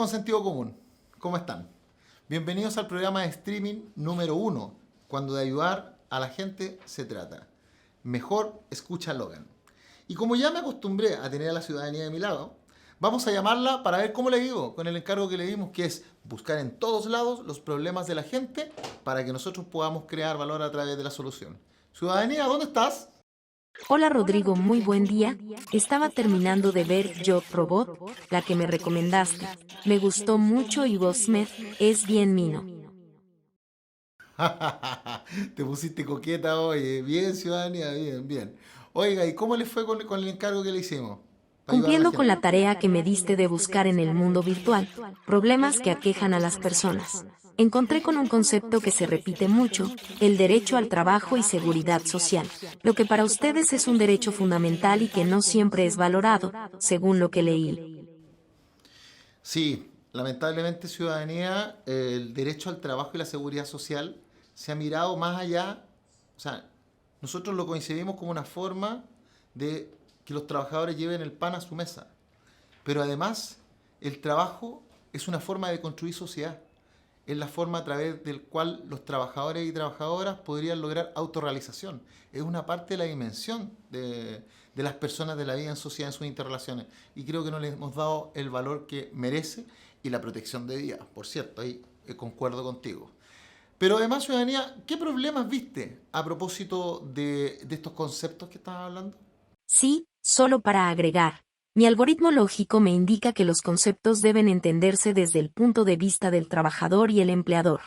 con sentido común. ¿Cómo están? Bienvenidos al programa de streaming número 1, cuando de ayudar a la gente se trata. Mejor escucha Logan. Y como ya me acostumbré a tener a la ciudadanía de mi lado, vamos a llamarla para ver cómo le digo con el encargo que le dimos, que es buscar en todos lados los problemas de la gente para que nosotros podamos crear valor a través de la solución. Ciudadanía, ¿dónde estás? Hola Rodrigo, muy buen día. Estaba terminando de ver Yo Robot, la que me recomendaste. Me gustó mucho y Will Smith es bien mino. Te pusiste coqueta hoy. Bien, ciudadanía, bien, bien. Oiga, ¿y cómo le fue con el encargo que le hicimos? Para ayudar a la Cumpliendo con gente. la tarea que me diste de buscar en el mundo virtual problemas que aquejan a las personas. Encontré con un concepto que se repite mucho, el derecho al trabajo y seguridad social, lo que para ustedes es un derecho fundamental y que no siempre es valorado, según lo que leí. Sí, lamentablemente, ciudadanía, el derecho al trabajo y la seguridad social se ha mirado más allá. O sea, nosotros lo concebimos como una forma de que los trabajadores lleven el pan a su mesa. Pero además, el trabajo es una forma de construir sociedad. Es la forma a través del cual los trabajadores y trabajadoras podrían lograr autorrealización. Es una parte de la dimensión de las personas de la vida en sociedad, en sus interrelaciones. Y creo que no les hemos dado el valor que merece y la protección de vida. Por cierto, ahí concuerdo contigo. Pero además, ciudadanía, ¿qué problemas viste a propósito de estos conceptos que estás hablando? Sí, solo para agregar. Mi algoritmo lógico me indica que los conceptos deben entenderse desde el punto de vista del trabajador y el empleador.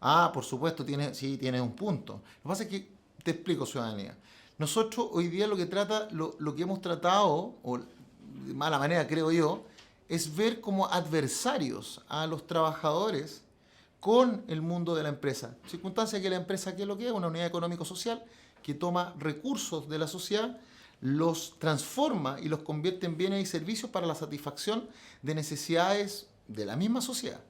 Ah, por supuesto, sí, tiene un punto. Lo que pasa es que, te explico, ciudadanía. Nosotros hoy día lo que hemos tratado, o de mala manera creo yo, es ver como adversarios a los trabajadores con el mundo de la empresa. Circunstancia que la empresa, ¿qué es lo que es? Una unidad económico-social que toma recursos de la sociedad, los transforma y los convierte en bienes y servicios para la satisfacción de necesidades de la misma sociedad.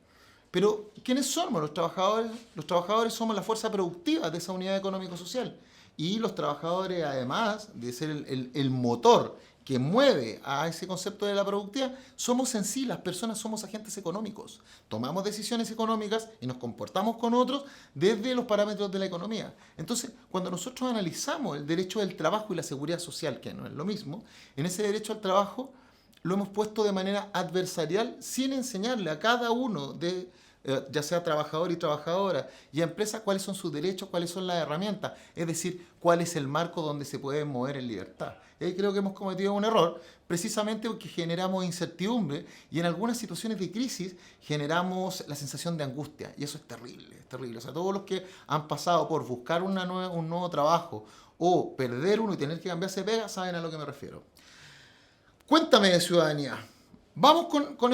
Pero, ¿quiénes somos los trabajadores? Los trabajadores somos la fuerza productiva de esa unidad económico-social. Y los trabajadores, además de ser el motor que mueve a ese concepto de la productividad, somos en sí, las personas somos agentes económicos. Tomamos decisiones económicas y nos comportamos con otros desde los parámetros de la economía. Entonces, cuando nosotros analizamos el derecho del trabajo y la seguridad social, que no es lo mismo, en ese derecho al trabajo lo hemos puesto de manera adversarial sin enseñarle a cada uno ya sea trabajador y trabajadora, y a empresas cuáles son sus derechos, cuáles son las herramientas, es decir, cuál es el marco donde se pueden mover en libertad. Y ahí creo que hemos cometido un error, precisamente porque generamos incertidumbre y en algunas situaciones de crisis generamos la sensación de angustia, y eso es terrible, es terrible. O sea, todos los que han pasado por buscar un nuevo trabajo o perder uno y tener que cambiarse de pega, saben a lo que me refiero. Cuéntame de ciudadanía. Vamos con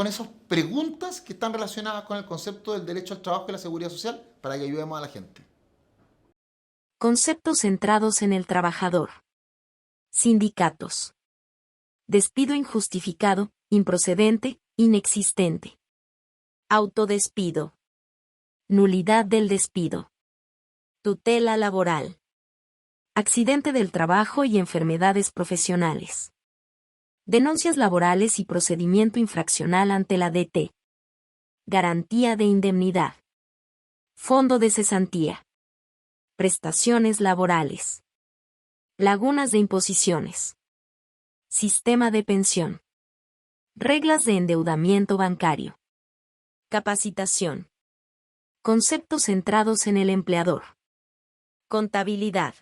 esas preguntas que están relacionadas con el concepto del derecho al trabajo y la seguridad social para que ayudemos a la gente. Conceptos centrados en el trabajador. Sindicatos. Despido injustificado, improcedente, inexistente. Autodespido. Nulidad del despido. Tutela laboral. Accidente del trabajo y enfermedades profesionales. Denuncias laborales y procedimiento infraccional ante la DT. Garantía de indemnidad. Fondo de cesantía. Prestaciones laborales. Lagunas de imposiciones. Sistema de pensión. Reglas de endeudamiento bancario. Capacitación. Conceptos centrados en el empleador. Contabilidad.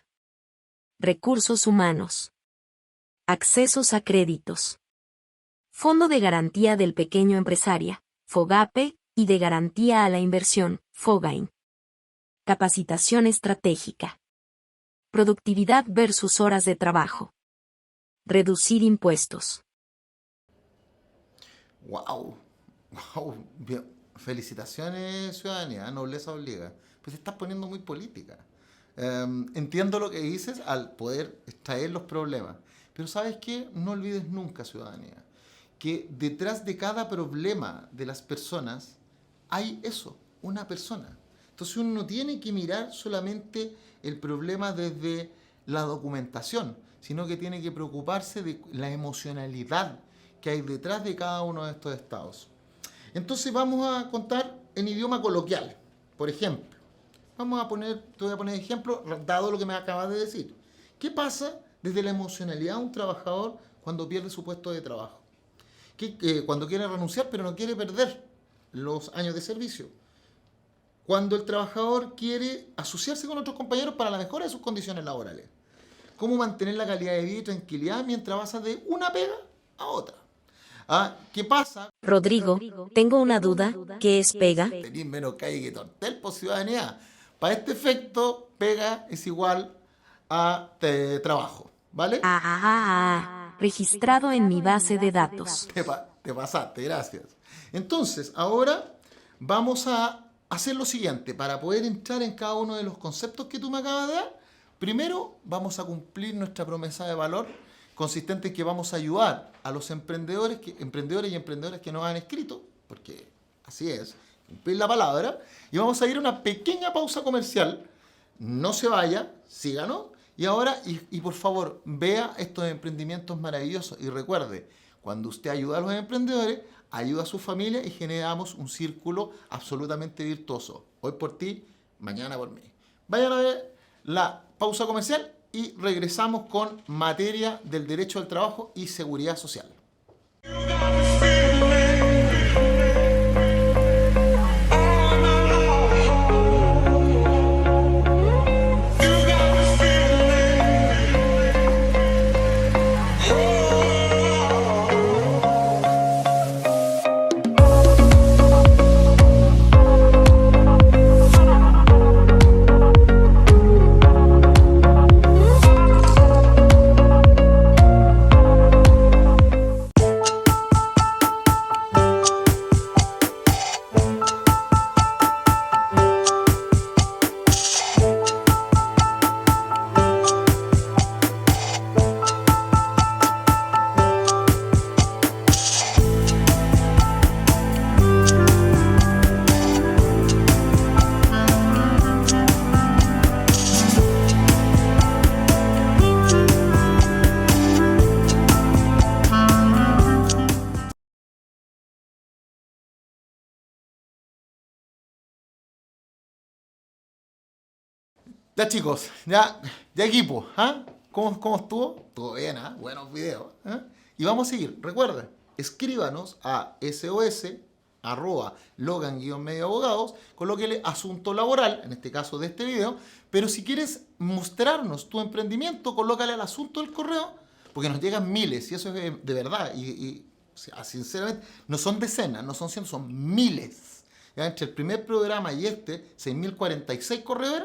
Recursos humanos. Accesos a créditos. Fondo de Garantía del Pequeño Empresaria, FOGAPE, y de Garantía a la Inversión, FOGAIN. Capacitación estratégica. Productividad versus horas de trabajo. Reducir impuestos. ¡Wow! ¡Wow! Felicitaciones, ciudadanía, nobleza obliga. Pues te estás poniendo muy política. Entiendo lo que dices al poder extraer los problemas. Pero ¿sabes qué? No olvides nunca, ciudadanía, que detrás de cada problema de las personas hay eso, una persona. Entonces uno no tiene que mirar solamente el problema desde la documentación, sino que tiene que preocuparse de la emocionalidad que hay detrás de cada uno de estos estados. Entonces vamos a contar en idioma coloquial. Por ejemplo, te voy a poner ejemplo, dado lo que me acabas de decir. ¿Qué pasa desde la emocionalidad de un trabajador cuando pierde su puesto de trabajo? Cuando quiere renunciar, pero no quiere perder los años de servicio. Cuando el trabajador quiere asociarse con otros compañeros para la mejora de sus condiciones laborales. Cómo mantener la calidad de vida y tranquilidad mientras vas de una pega a otra. ¿Qué pasa? Rodrigo, tengo una duda. ¿Qué es pega? Tenís menos calle que tortel por ciudadanía. Para este efecto, pega es igual a trabajo, ¿vale? Registrado en mi base de datos. Te pasaste, gracias. Entonces, ahora vamos a hacer lo siguiente. Para poder entrar en cada uno de los conceptos que tú me acabas de dar, primero vamos a cumplir nuestra promesa de valor, consistente en que vamos a ayudar a los emprendedores y emprendedoras que nos han escrito, porque así es, cumplir la palabra, y vamos a ir a una pequeña pausa comercial. No se vaya, síganos, y ahora, y por favor, vea estos emprendimientos maravillosos, y recuerde, cuando usted ayuda a los emprendedores, ayuda a su familia y generamos un círculo absolutamente virtuoso. Hoy por ti, mañana por mí. Vayan a ver la pausa comercial y regresamos con materia del derecho al trabajo y seguridad social. Ya chicos, ya equipo, ¿Cómo estuvo? Estuvo bien, buenos videos. Y vamos a seguir. Recuerden, escríbanos a sos@logan-medioabogados, colóquele asunto laboral, en este caso de este video, pero si quieres mostrarnos tu emprendimiento, colócale al asunto del correo, porque nos llegan miles, y eso es de verdad, y o sea, sinceramente, no son decenas, no son cientos, son miles. Ya, entre el primer programa y 6.046 correos.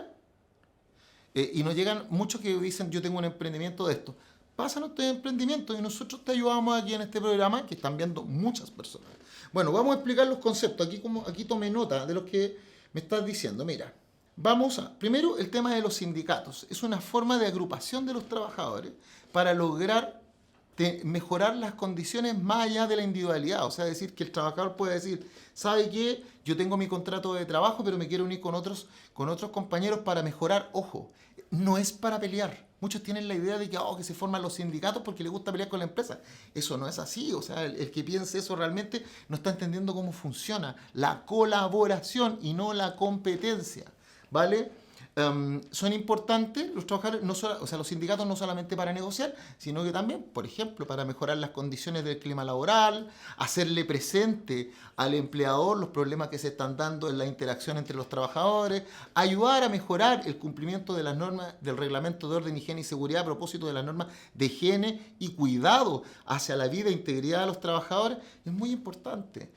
Y nos llegan muchos que dicen, yo tengo un emprendimiento de esto. Pásanos tu emprendimiento y nosotros te ayudamos aquí en este programa que están viendo muchas personas. Bueno, vamos a explicar los conceptos. Aquí tomé nota de lo que me estás diciendo. Mira, primero el tema de los sindicatos. Es una forma de agrupación de los trabajadores para lograr mejorar las condiciones más allá de la individualidad. O sea, decir que el trabajador puede decir, ¿sabe qué? Yo tengo mi contrato de trabajo, pero me quiero unir con otros compañeros para mejorar. Ojo, no es para pelear. Muchos tienen la idea de que se forman los sindicatos porque les gusta pelear con la empresa. Eso no es así. O sea, el que piense eso realmente no está entendiendo cómo funciona la colaboración y no la competencia. ¿Vale? Son importantes los trabajadores, los sindicatos no solamente para negociar, sino que también, por ejemplo, para mejorar las condiciones del clima laboral, hacerle presente al empleador los problemas que se están dando en la interacción entre los trabajadores, ayudar a mejorar el cumplimiento de las normas del Reglamento de Orden, Higiene y Seguridad a propósito de las normas de higiene y cuidado hacia la vida e integridad de los trabajadores, es muy importante.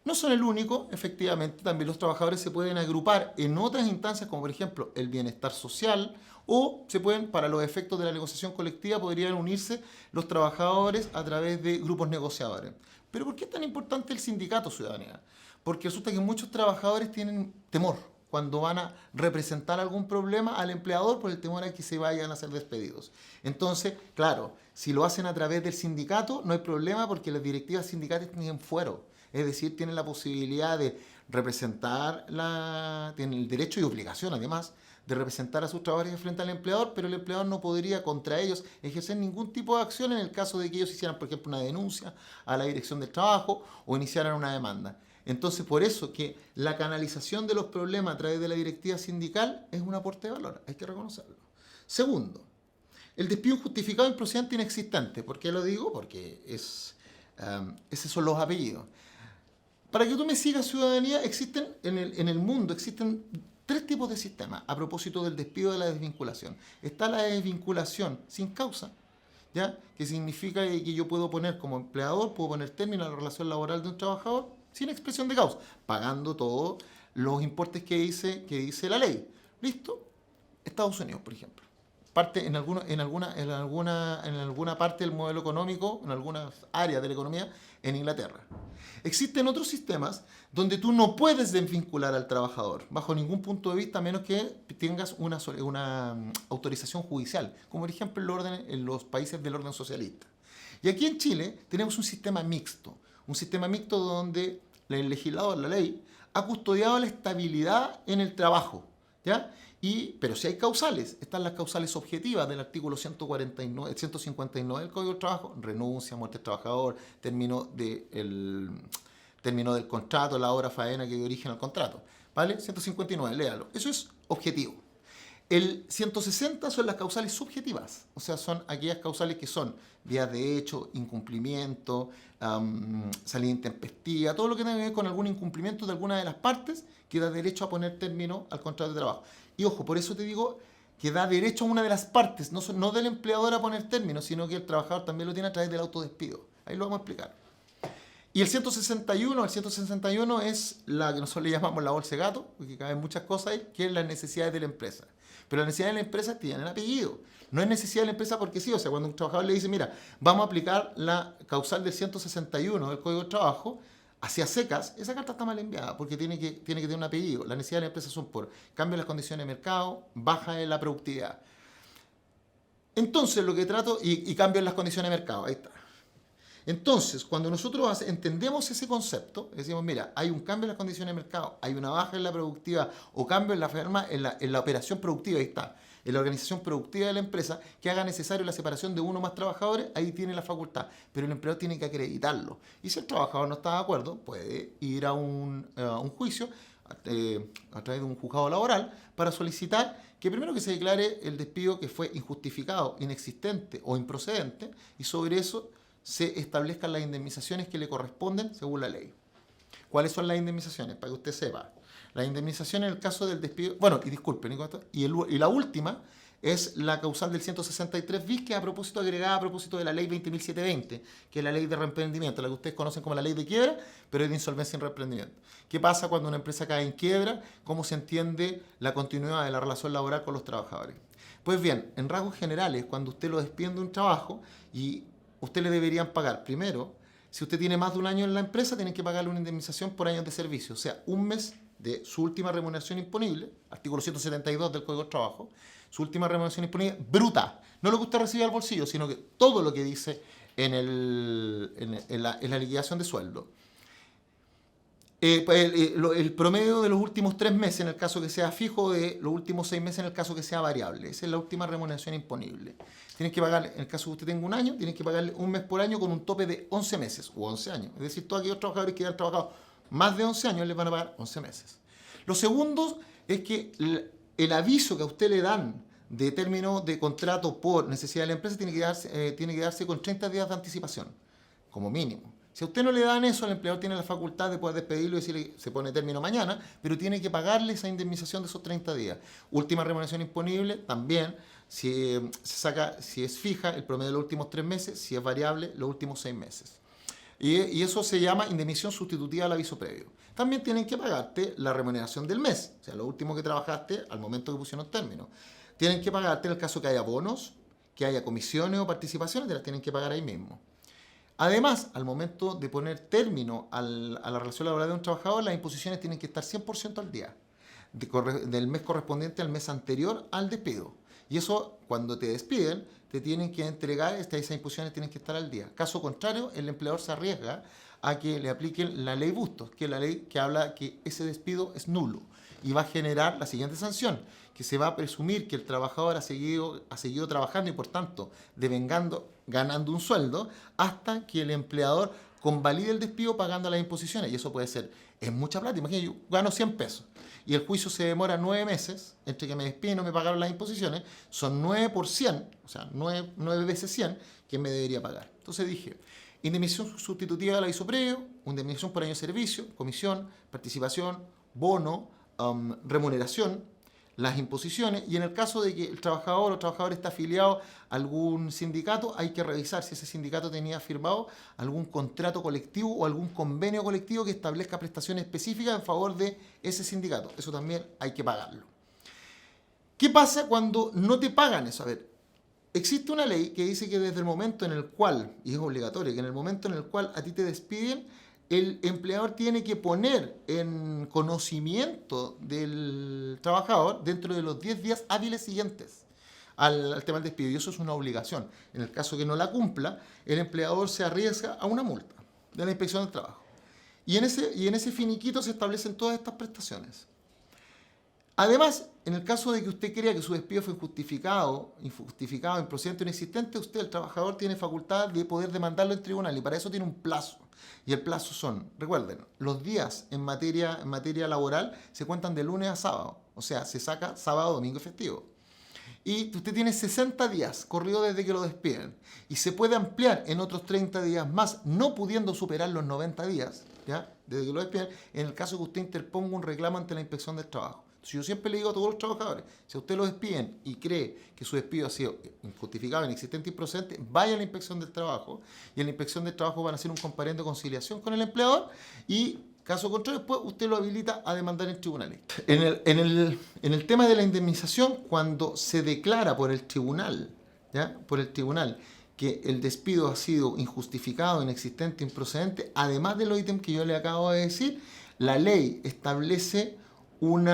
No son el único, efectivamente, también los trabajadores se pueden agrupar en otras instancias como por ejemplo el bienestar social o para los efectos de la negociación colectiva, podrían unirse los trabajadores a través de grupos negociadores. Pero ¿por qué es tan importante el sindicato, ciudadanía? Porque resulta que muchos trabajadores tienen temor cuando van a representar algún problema al empleador por el temor a que se vayan a ser despedidos. Entonces, claro, si lo hacen a través del sindicato no hay problema porque las directivas sindicales tienen fuero. Es decir, tienen la posibilidad de representar, tienen el derecho y obligación además de representar a sus trabajadores frente al empleador, pero el empleador no podría contra ellos ejercer ningún tipo de acción en el caso de que ellos hicieran, por ejemplo, una denuncia a la Dirección del Trabajo o iniciaran una demanda. Entonces, por eso que la canalización de los problemas a través de la directiva sindical es un aporte de valor, hay que reconocerlo. Segundo, el despido injustificado, improcedente, inexistente. ¿Por qué lo digo? Porque esos son los apellidos. Para que tú me sigas, ciudadanía, existen en el mundo, existen tres tipos de sistemas a propósito del despido, de la desvinculación. Está la desvinculación sin causa, ¿ya? Que significa que yo puedo poner como empleador, puedo poner término a la relación laboral de un trabajador sin expresión de causa, pagando todos los importes que dice la ley. ¿Listo? Estados Unidos, por ejemplo. Parte en alguna parte del modelo económico, en algunas áreas de la economía, en Inglaterra. Existen otros sistemas donde tú no puedes desvincular al trabajador bajo ningún punto de vista, a menos que tengas una autorización judicial, como por ejemplo en los países del orden socialista. Y aquí en Chile tenemos un sistema mixto donde el legislador, la ley, ha custodiado la estabilidad en el trabajo, ¿ya? Pero si hay causales, están las causales objetivas del artículo 159 del Código del Trabajo: renuncia, muerte del trabajador, término del contrato, la hora faena que dio origen al contrato. ¿Vale? 159, léalo. Eso es objetivo. El 160 son las causales subjetivas, o sea, son aquellas causales que son vías de hecho, incumplimiento, salida intempestiva, todo lo que tenga que ver con algún incumplimiento de alguna de las partes que da derecho a poner término al contrato de trabajo. Y ojo, por eso te digo que da derecho a una de las partes, no del empleador a poner término, sino que el trabajador también lo tiene a través del autodespido. Ahí lo vamos a explicar. Y el 161 es la que nosotros le llamamos la bolsa de gato, porque caben muchas cosas ahí, que es las necesidades de la empresa. Pero las necesidades de la empresa tienen apellido. No es necesidad de la empresa porque sí. O sea, cuando un trabajador le dice, mira, vamos a aplicar la causal del 161 del Código del Trabajo, hacia secas, esa carta está mal enviada porque tiene que tener un apellido. Las necesidades de la empresa son por cambio en las condiciones de mercado, baja en la productividad. Entonces, lo que trato, y cambio en las condiciones de mercado, ahí está. Entonces, cuando nosotros entendemos ese concepto, decimos, mira, hay un cambio en las condiciones de mercado, hay una baja en la productividad o cambio en la operación productiva, ahí está, en la organización productiva de la empresa, que haga necesario la separación de uno o más trabajadores, ahí tiene la facultad, pero el empleador tiene que acreditarlo. Y si el trabajador no está de acuerdo, puede ir a un juicio a través de un juzgado laboral para solicitar que primero que se declare el despido que fue injustificado, inexistente o improcedente, y sobre eso se establezcan las indemnizaciones que le corresponden según la ley. ¿Cuáles son las indemnizaciones? Para que usted sepa. La indemnización en el caso del despido... Bueno, y disculpen, y la última es la causal del 163 bis, que agregada a propósito de la ley 20.720, que es la ley de reemprendimiento, la que ustedes conocen como la ley de quiebra, pero es de insolvencia en reemprendimiento. ¿Qué pasa cuando una empresa cae en quiebra? ¿Cómo se entiende la continuidad de la relación laboral con los trabajadores? Pues bien, en rasgos generales, cuando usted lo despide de un trabajo y usted le deberían pagar, primero, si usted tiene más de un año en la empresa, tienen que pagarle una indemnización por años de servicio, o sea, un mes de su última remuneración imponible, artículo 172 del Código del Trabajo, su última remuneración imponible bruta, no lo que usted recibe al bolsillo, sino que todo lo que dice en la liquidación de sueldo. El promedio de los últimos 3 meses en el caso que sea fijo, de los últimos 6 meses en el caso que sea variable. Esa es la última remuneración imponible. Tienen que pagar, en el caso que usted tenga un año, tienen que pagarle un mes por año con un tope de 11 meses o 11 años. Es decir, todos aquellos trabajadores que hayan trabajado más de 11 años les van a pagar 11 meses. Lo segundo es que el aviso que a usted le dan de término de contrato por necesidad de la empresa tiene que darse con 30 días de anticipación, como mínimo. Si a usted no le dan eso, el empleador tiene la facultad de poder despedirlo y decirle se pone término mañana, pero tiene que pagarle esa indemnización de esos 30 días. Última remuneración imponible, también, si es fija, el promedio de los últimos 3 meses, si es variable, los últimos 6 meses. Y eso se llama indemnización sustitutiva al aviso previo. También tienen que pagarte la remuneración del mes, o sea, lo último que trabajaste al momento que pusieron término. Tienen que pagarte en el caso que haya bonos, que haya comisiones o participaciones, te las tienen que pagar ahí mismo. Además, al momento de poner término a la relación laboral de un trabajador, las imposiciones tienen que estar 100% al día, del mes correspondiente al mes anterior al despido. Y eso, cuando te despiden, te tienen que entregar, esas imposiciones tienen que estar al día. Caso contrario, el empleador se arriesga a que le apliquen la ley Bustos, que es la ley que habla que ese despido es nulo y va a generar la siguiente sanción, que se va a presumir que el trabajador ha seguido trabajando y por tanto ganando un sueldo hasta que el empleador convalide el despido pagando las imposiciones. Y eso puede ser, es mucha plata. Imagínate, yo gano 100 pesos y el juicio se demora 9 meses, entre que me despiden y no me pagaron las imposiciones, son 9 por 100, o sea, 9 veces 100 que me debería pagar. Entonces dije, indemnización sustitutiva del aviso previo, indemnización por año de servicio, comisión, participación, bono, remuneración, las imposiciones, y en el caso de que el trabajador o trabajador esté afiliado a algún sindicato, hay que revisar si ese sindicato tenía firmado algún contrato colectivo o algún convenio colectivo que establezca prestaciones específicas en favor de ese sindicato. Eso también hay que pagarlo. ¿Qué pasa cuando no te pagan eso? A ver, existe una ley que dice que desde el momento en el cual, y es obligatorio, que en el momento en el cual a ti te despiden, el empleador tiene que poner en conocimiento del trabajador dentro de los 10 días hábiles siguientes al tema del despido. Y eso es una obligación. En el caso que no la cumpla, el empleador se arriesga a una multa de la Inspección del Trabajo. Y en ese finiquito se establecen todas estas prestaciones. Además, en el caso de que usted crea que su despido fue injustificado, improcedente o inexistente, usted, el trabajador, tiene facultad de poder demandarlo en tribunal y para eso tiene un plazo. Y el plazo son, recuerden, los días en materia laboral se cuentan de lunes a sábado, o sea, se saca sábado, domingo y festivo. Y usted tiene 60 días corrido desde que lo despiden y se puede ampliar en otros 30 días más, no pudiendo superar los 90 días, ¿ya?, desde que lo despiden, en el caso que usted interponga un reclamo ante la Inspección del Trabajo. Entonces, yo siempre le digo a todos los trabajadores, si a usted lo despiden y cree que su despido ha sido injustificado, inexistente y improcedente, vaya a la Inspección del Trabajo y en la Inspección del Trabajo van a hacer un comparendo de conciliación con el empleador y, caso contrario, después usted lo habilita a demandar en tribunales. En el tema de la indemnización, cuando se declara por el tribunal, ¿ya?, por el tribunal, que el despido ha sido injustificado, inexistente, improcedente, además de los ítems que yo le acabo de decir, la ley establece un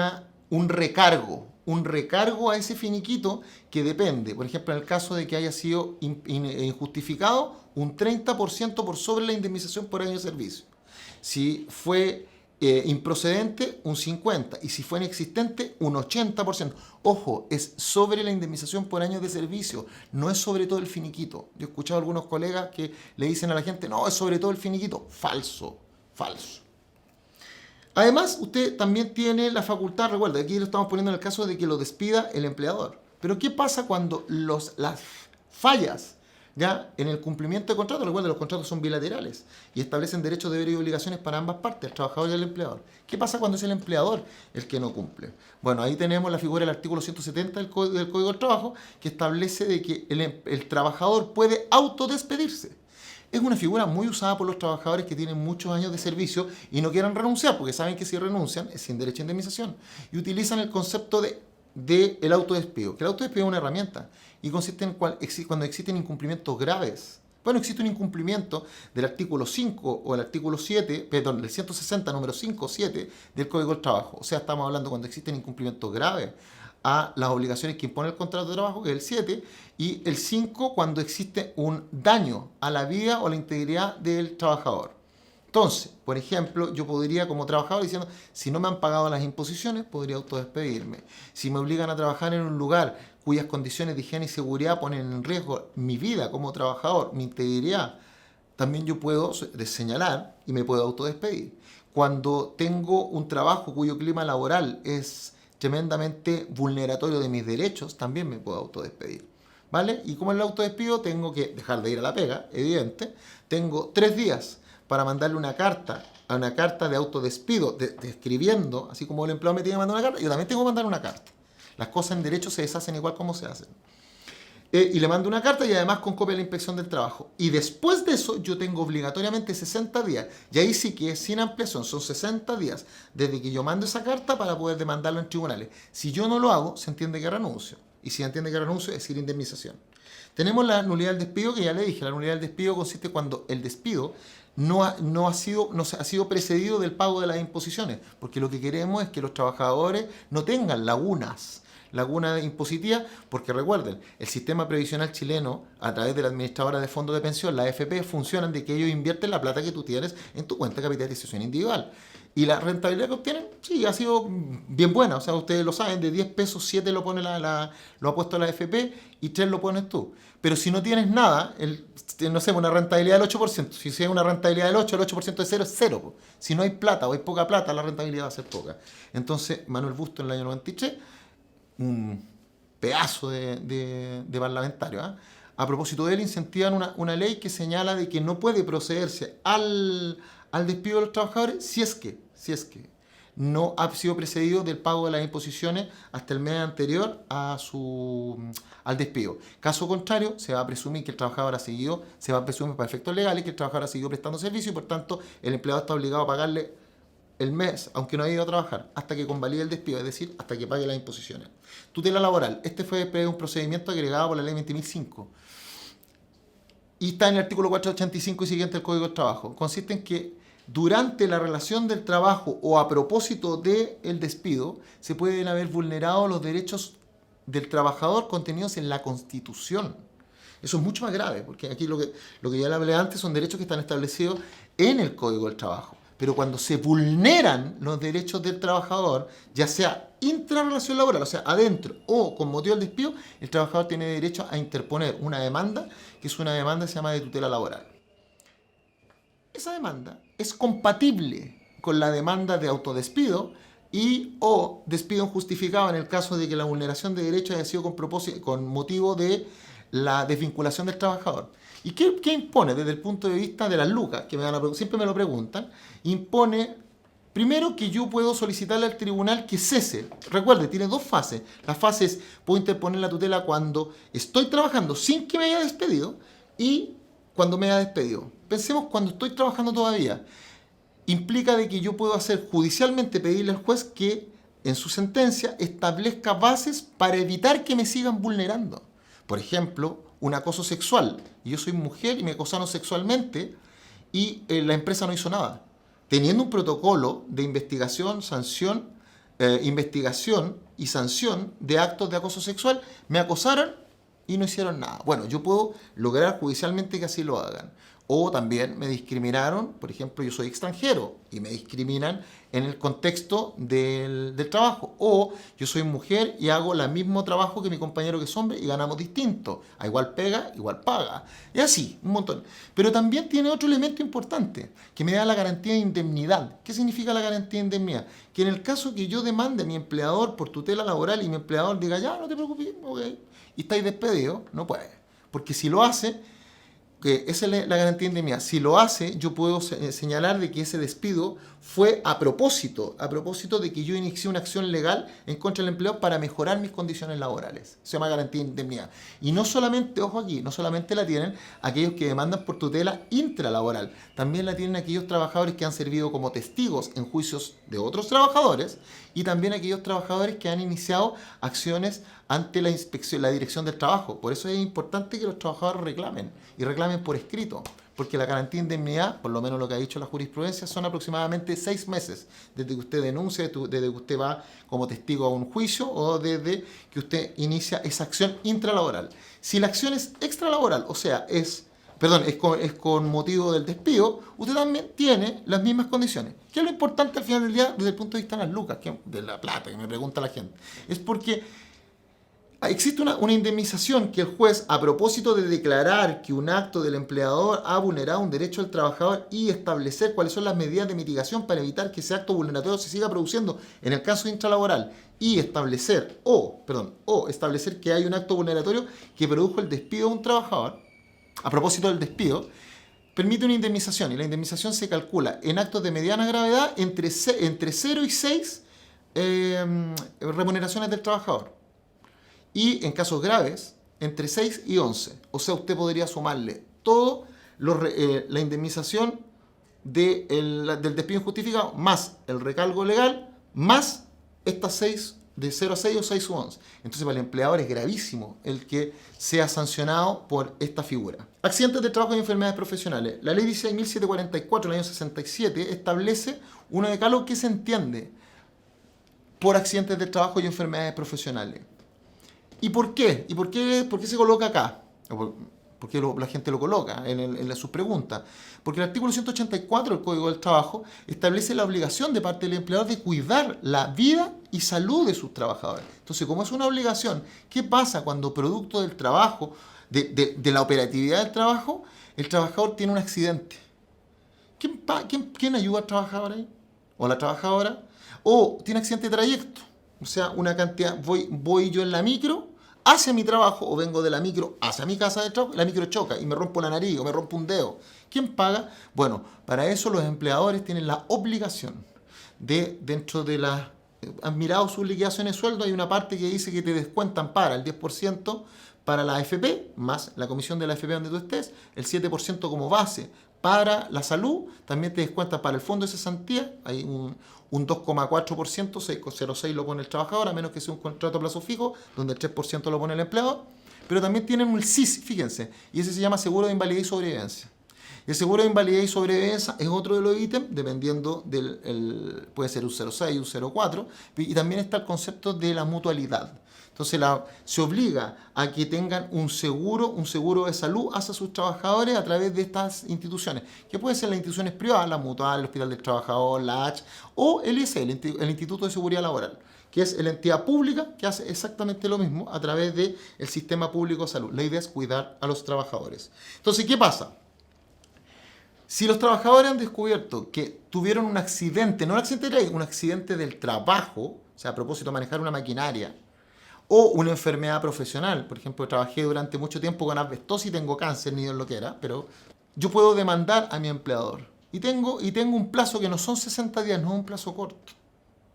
recargo a ese finiquito que depende, por ejemplo, en el caso de que haya sido injustificado, un 30% por sobre la indemnización por año de servicio. Si fue improcedente, un 50%, y si fue inexistente, un 80%. Ojo, es sobre la indemnización por año de servicio, no es sobre todo el finiquito. Yo he escuchado a algunos colegas que le dicen a la gente, no, es sobre todo el finiquito. Falso. Además, usted también tiene la facultad, recuerda, aquí lo estamos poniendo en el caso de que lo despida el empleador. Pero ¿qué pasa cuando las fallas ya en el cumplimiento de contrato? Recuerda, los contratos son bilaterales y establecen derechos, deberes y obligaciones para ambas partes, el trabajador y el empleador. ¿Qué pasa cuando es el empleador el que no cumple? Bueno, ahí tenemos la figura del artículo 170 del Código del Trabajo, que establece de que el trabajador puede autodespedirse. Es una figura muy usada por los trabajadores que tienen muchos años de servicio y no quieran renunciar, porque saben que si renuncian es sin derecho a indemnización. Y utilizan el concepto de el autodespido, que el autodespido es una herramienta y consiste en cuando existen incumplimientos graves. Bueno, existe un incumplimiento del artículo 5 o el artículo 7, perdón, del 160, número 5 o 7 del Código del Trabajo. O sea, estamos hablando cuando existen incumplimientos graves a las obligaciones que impone el contrato de trabajo, que es el 7, y el 5 cuando existe un daño a la vida o la integridad del trabajador. Entonces, por ejemplo, yo podría como trabajador diciendo, si no me han pagado las imposiciones, podría autodespedirme. Si me obligan a trabajar en un lugar cuyas condiciones de higiene y seguridad ponen en riesgo mi vida como trabajador, mi integridad, también yo puedo señalar y me puedo autodespedir. Cuando tengo un trabajo cuyo clima laboral es tremendamente vulneratorio de mis derechos, también me puedo autodespedir, ¿vale? Y como el autodespido, tengo que dejar de ir a la pega, evidente. Tengo 3 días para mandarle una carta de autodespido, describiendo, así como el empleado me tiene que mandar una carta, yo también tengo que mandar una carta. Las cosas en derecho se deshacen igual como se hacen. Y le mando una carta y además con copia de la Inspección del Trabajo. Y después de eso yo tengo obligatoriamente 60 días. Y ahí sí que es sin ampliación, son 60 días desde que yo mando esa carta para poder demandarlo en tribunales. Si yo no lo hago, se entiende que renuncio. Y si se entiende que renuncio, es decir, indemnización. Tenemos la nulidad del despido, que ya le dije. La nulidad del despido consiste cuando el despido no ha sido precedido del pago de las imposiciones. Porque lo que queremos es que los trabajadores no tengan lagunas laguna impositiva, porque recuerden, el sistema previsional chileno, a través de la administradora de fondos de pensión, la AFP, funcionan de que ellos invierten la plata que tú tienes en tu cuenta de capitalización individual. Y la rentabilidad que obtienen, sí, ha sido bien buena. O sea, ustedes lo saben, de 10 pesos, 7 lo pone lo ha puesto la AFP y 3 lo pones tú. Pero si no tienes nada, no sé, una rentabilidad del 8%, si es una rentabilidad del 8, el 8% de cero es cero. Po. Si no hay plata o hay poca plata, la rentabilidad va a ser poca. Entonces, Manuel Busto en el año 93, un pedazo de parlamentario, ¿eh? A propósito de él, incentivan una ley que señala de que no puede procederse al despido de los trabajadores si es que no ha sido precedido del pago de las imposiciones hasta el mes anterior al despido. Caso contrario, se va a presumir que el trabajador ha seguido, se va a presumir para efectos legales que el trabajador ha seguido prestando servicio y por tanto el empleado está obligado a pagarle el mes, aunque no haya ido a trabajar, hasta que convalide el despido, es decir, hasta que pague las imposiciones. Tutela laboral. Este fue un procedimiento agregado por la ley 20.005 y está en el artículo 485 y siguiente del Código del Trabajo. Consiste en que durante la relación del trabajo o a propósito del despido se pueden haber vulnerado los derechos del trabajador contenidos en la Constitución. Eso es mucho más grave, porque aquí lo que ya le hablé antes son derechos que están establecidos en el Código del Trabajo. Pero cuando se vulneran los derechos del trabajador, ya sea intrarrelación laboral, o sea, adentro o con motivo del despido, el trabajador tiene derecho a interponer una demanda, que es una demanda que se llama de tutela laboral. Esa demanda es compatible con la demanda de autodespido y o despido injustificado en el caso de que la vulneración de derechos haya sido con motivo de la desvinculación del trabajador. ¿Y qué impone desde el punto de vista de las lucas? Que siempre me lo preguntan. Impone, primero, que yo puedo solicitarle al tribunal que cese. Recuerde, tiene dos fases. La fase es, puedo interponer la tutela cuando estoy trabajando sin que me haya despedido y cuando me haya despedido. Pensemos cuando estoy trabajando todavía. Implica de que yo puedo hacer judicialmente pedirle al juez que en su sentencia establezca bases para evitar que me sigan vulnerando. Por ejemplo, un acoso sexual. Yo soy mujer y me acosaron sexualmente y la empresa no hizo nada. Teniendo un protocolo de investigación y sanción de actos de acoso sexual, me acosaron y no hicieron nada. Bueno, yo puedo lograr judicialmente que así lo hagan. O también me discriminaron, por ejemplo, yo soy extranjero y me discriminan en el contexto del trabajo. O yo soy mujer y hago el mismo trabajo que mi compañero que es hombre y ganamos distinto. A igual pega, igual paga. Y así, un montón. Pero también tiene otro elemento importante, que me da la garantía de indemnidad. ¿Qué significa la garantía de indemnidad? Que en el caso que yo demande a mi empleador por tutela laboral y mi empleador diga, ya, no te preocupes, okay, y estáis despedidos, no puede. Porque si lo hace, que esa es la garantía de indemnidad. Si lo hace, yo puedo señalar de que ese despido fue a propósito de que yo inicié una acción legal en contra del empleado para mejorar mis condiciones laborales. Se llama garantía de indemnidad. Y no solamente, ojo aquí, no solamente la tienen aquellos que demandan por tutela intralaboral, también la tienen aquellos trabajadores que han servido como testigos en juicios de otros trabajadores y también aquellos trabajadores que han iniciado acciones ante la inspección, la dirección del trabajo. Por eso es importante que los trabajadores reclamen y reclamen por escrito, porque la garantía de indemnidad, por lo menos lo que ha dicho la jurisprudencia, son aproximadamente 6 meses desde que usted denuncia, desde que usted va como testigo a un juicio o desde que usted inicia esa acción intralaboral. Si la acción es extralaboral, o sea, es con motivo del despido, usted también tiene las mismas condiciones. ¿Qué es lo importante al final del día desde el punto de vista de las lucas, de la plata que me pregunta la gente? Es porque existe una indemnización que el juez, a propósito de declarar que un acto del empleador ha vulnerado un derecho del trabajador y establecer cuáles son las medidas de mitigación para evitar que ese acto vulneratorio se siga produciendo en el caso intralaboral y establecer que hay un acto vulneratorio que produjo el despido de un trabajador, a propósito del despido, permite una indemnización y la indemnización se calcula en actos de mediana gravedad entre 0 y 6 remuneraciones del trabajador. Y en casos graves, entre 6 y 11. O sea, usted podría sumarle todo la indemnización del despido injustificado, más el recargo legal, más estas 6, de 0 a 6 o 6 a 11. Entonces, para el empleador es gravísimo el que sea sancionado por esta figura. Accidentes de trabajo y enfermedades profesionales. La ley 16.744 del año 67 establece una decálogo que se entiende por accidentes de trabajo y enfermedades profesionales. ¿Y por qué? ¿Por qué se coloca acá? ¿Por qué la gente lo coloca en sus preguntas? Porque el artículo 184 del Código del Trabajo establece la obligación de parte del empleador de cuidar la vida y salud de sus trabajadores. Entonces, como es una obligación, ¿qué pasa cuando producto del trabajo, de la operatividad del trabajo, el trabajador tiene un accidente? ¿Quién ayuda al trabajador ahí? ¿O la trabajadora? O tiene accidente de trayecto. O sea, una cantidad, voy yo en la micro hacia mi trabajo o vengo de la micro hacia mi casa de trabajo, la micro choca y me rompo la nariz o me rompo un dedo. ¿Quién paga? Bueno, para eso los empleadores tienen la obligación de, dentro de las... ¿Han mirado sus liquidaciones de sueldo? Hay una parte que dice que te descuentan para el 10% para la AFP, más la comisión de la AFP donde tú estés, el 7% como base para la salud, también te descuentan para el fondo de cesantía, hay un 2,4%, 6,06 lo pone el trabajador, a menos que sea un contrato a plazo fijo, donde el 3% lo pone el empleador, pero también tienen un SIS, fíjense, y ese se llama seguro de invalidez y sobrevivencia. El seguro de invalidez y sobrevivencia es otro de los ítems, dependiendo puede ser un 0,6, un 0,4, y también está el concepto de la mutualidad. Entonces se obliga a que tengan un seguro de salud hacia sus trabajadores a través de estas instituciones, que pueden ser las instituciones privadas, la Mutual, el Hospital del Trabajador, la H, o el ISE, el Instituto de Seguridad Laboral, que es la entidad pública que hace exactamente lo mismo a través del sistema público de salud. La idea es cuidar a los trabajadores. Entonces, ¿qué pasa? Si los trabajadores han descubierto que tuvieron un accidente, no un accidente de ley, un accidente del trabajo, o sea, a propósito de manejar una maquinaria, o una enfermedad profesional, por ejemplo, trabajé durante mucho tiempo con asbestosis y tengo cáncer, ni Dios lo quiera, pero yo puedo demandar a mi empleador. Y tengo un plazo que no son 60 días, no es un plazo corto,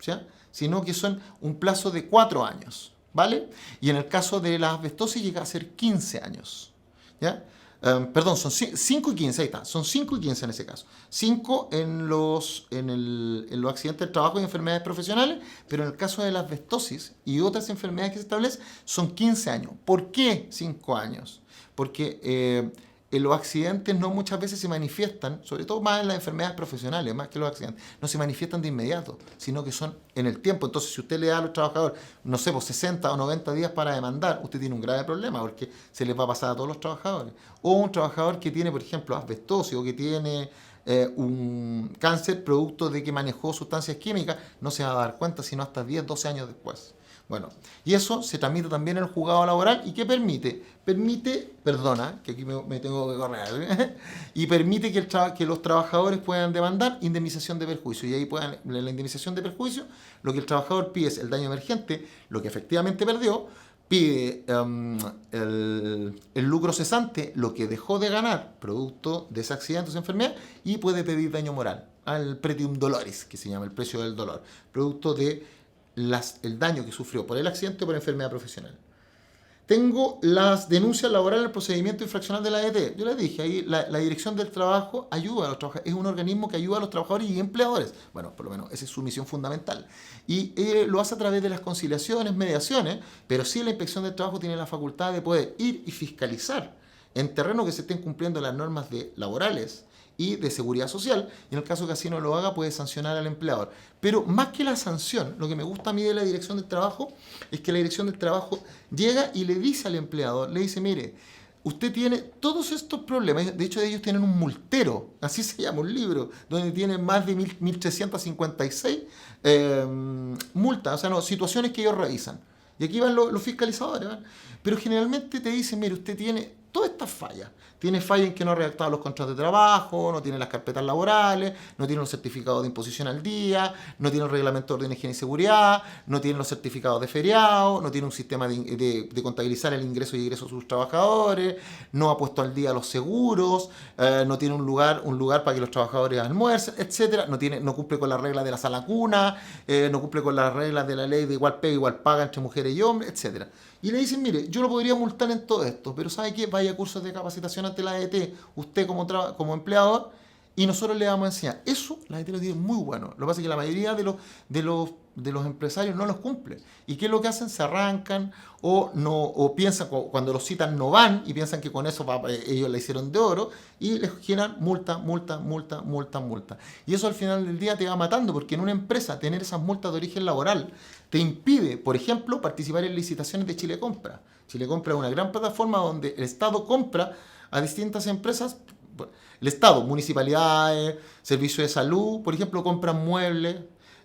¿ya? Sino que son un plazo de 4 años, ¿vale? Y en el caso de la asbestosis llega a ser 15 años, ¿ya? Perdón, son 5 y 15, ahí está, son 5 y 15 en ese caso. 5 en los accidentes del trabajo y enfermedades profesionales, pero en el caso de la asbestosis y otras enfermedades que se establecen, son 15 años. ¿Por qué 5 años? Porque los accidentes no muchas veces se manifiestan, sobre todo más en las enfermedades profesionales, más que los accidentes, no se manifiestan de inmediato, sino que son en el tiempo. Entonces, si usted le da a los trabajadores, no sé, pues 60 o 90 días para demandar, usted tiene un grave problema porque se les va a pasar a todos los trabajadores. O un trabajador que tiene, por ejemplo, asbestosis o que tiene un cáncer producto de que manejó sustancias químicas, no se va a dar cuenta sino hasta 10, 12 años después. Bueno, y eso se transmite también en el juzgado laboral. ¿Y qué permite? Perdona, que aquí me tengo que correr, y permite que los trabajadores puedan demandar indemnización de perjuicio. Y ahí la indemnización de perjuicio, lo que el trabajador pide es el daño emergente, lo que efectivamente perdió, pide el lucro cesante, lo que dejó de ganar producto de ese accidente o esa enfermedad, y puede pedir daño moral, al pretium doloris, que se llama el precio del dolor, producto de el daño que sufrió por el accidente o por enfermedad profesional. Tengo las denuncias laborales del procedimiento infraccional de la ADT. Yo les dije, ahí la Dirección del Trabajo ayuda a los trabajadores, es un organismo que ayuda a los trabajadores y empleadores. Bueno, por lo menos esa es su misión fundamental. Y lo hace a través de las conciliaciones, mediaciones, pero sí la Inspección del Trabajo tiene la facultad de poder ir y fiscalizar en terreno que se estén cumpliendo las normas laborales y de seguridad social, y en el caso que así no lo haga puede sancionar al empleador. Pero más que la sanción, lo que me gusta a mí de la Dirección del Trabajo es que la Dirección del Trabajo llega y le dice al empleador, le dice, mire, usted tiene todos estos problemas, de hecho ellos tienen un multero, así se llama un libro, donde tienen más de 1.356 multas, o sea, no, situaciones que ellos revisan. Y aquí van los fiscalizadores, ¿verdad? Pero generalmente te dicen, mire, usted tiene todas estas fallas. Tiene fallas en que no ha redactado los contratos de trabajo, no tiene las carpetas laborales, no tiene los certificados de imposición al día, no tiene el reglamento de orden, higiene y seguridad, no tiene los certificados de feriado, no tiene un sistema de contabilizar el ingreso y egreso de sus trabajadores, no ha puesto al día los seguros, no tiene un lugar para que los trabajadores almuercen, etcétera, no cumple con las reglas de la sala cuna, no cumple con las reglas de la ley de igual pega, igual paga entre mujeres y hombres, etcétera. Y le dicen, mire, yo lo podría multar en todo esto, pero ¿sabe qué? Vaya a cursos de capacitación ante la ADT, usted como empleador, y nosotros le vamos a enseñar. Eso la gente lo tiene muy bueno. Lo que pasa es que la mayoría de los empresarios no los cumple. ¿Y qué es lo que hacen? Se arrancan o no o piensan, cuando los citan no van y piensan que con eso ellos la hicieron de oro y les generan multa, multa, multa, multa, multa. Y eso al final del día te va matando, porque en una empresa tener esas multas de origen laboral te impide, por ejemplo, participar en licitaciones de Chile Compra. Chile Compra es una gran plataforma donde el Estado compra a distintas empresas. El Estado, municipalidades, servicios de salud, por ejemplo, compran muebles,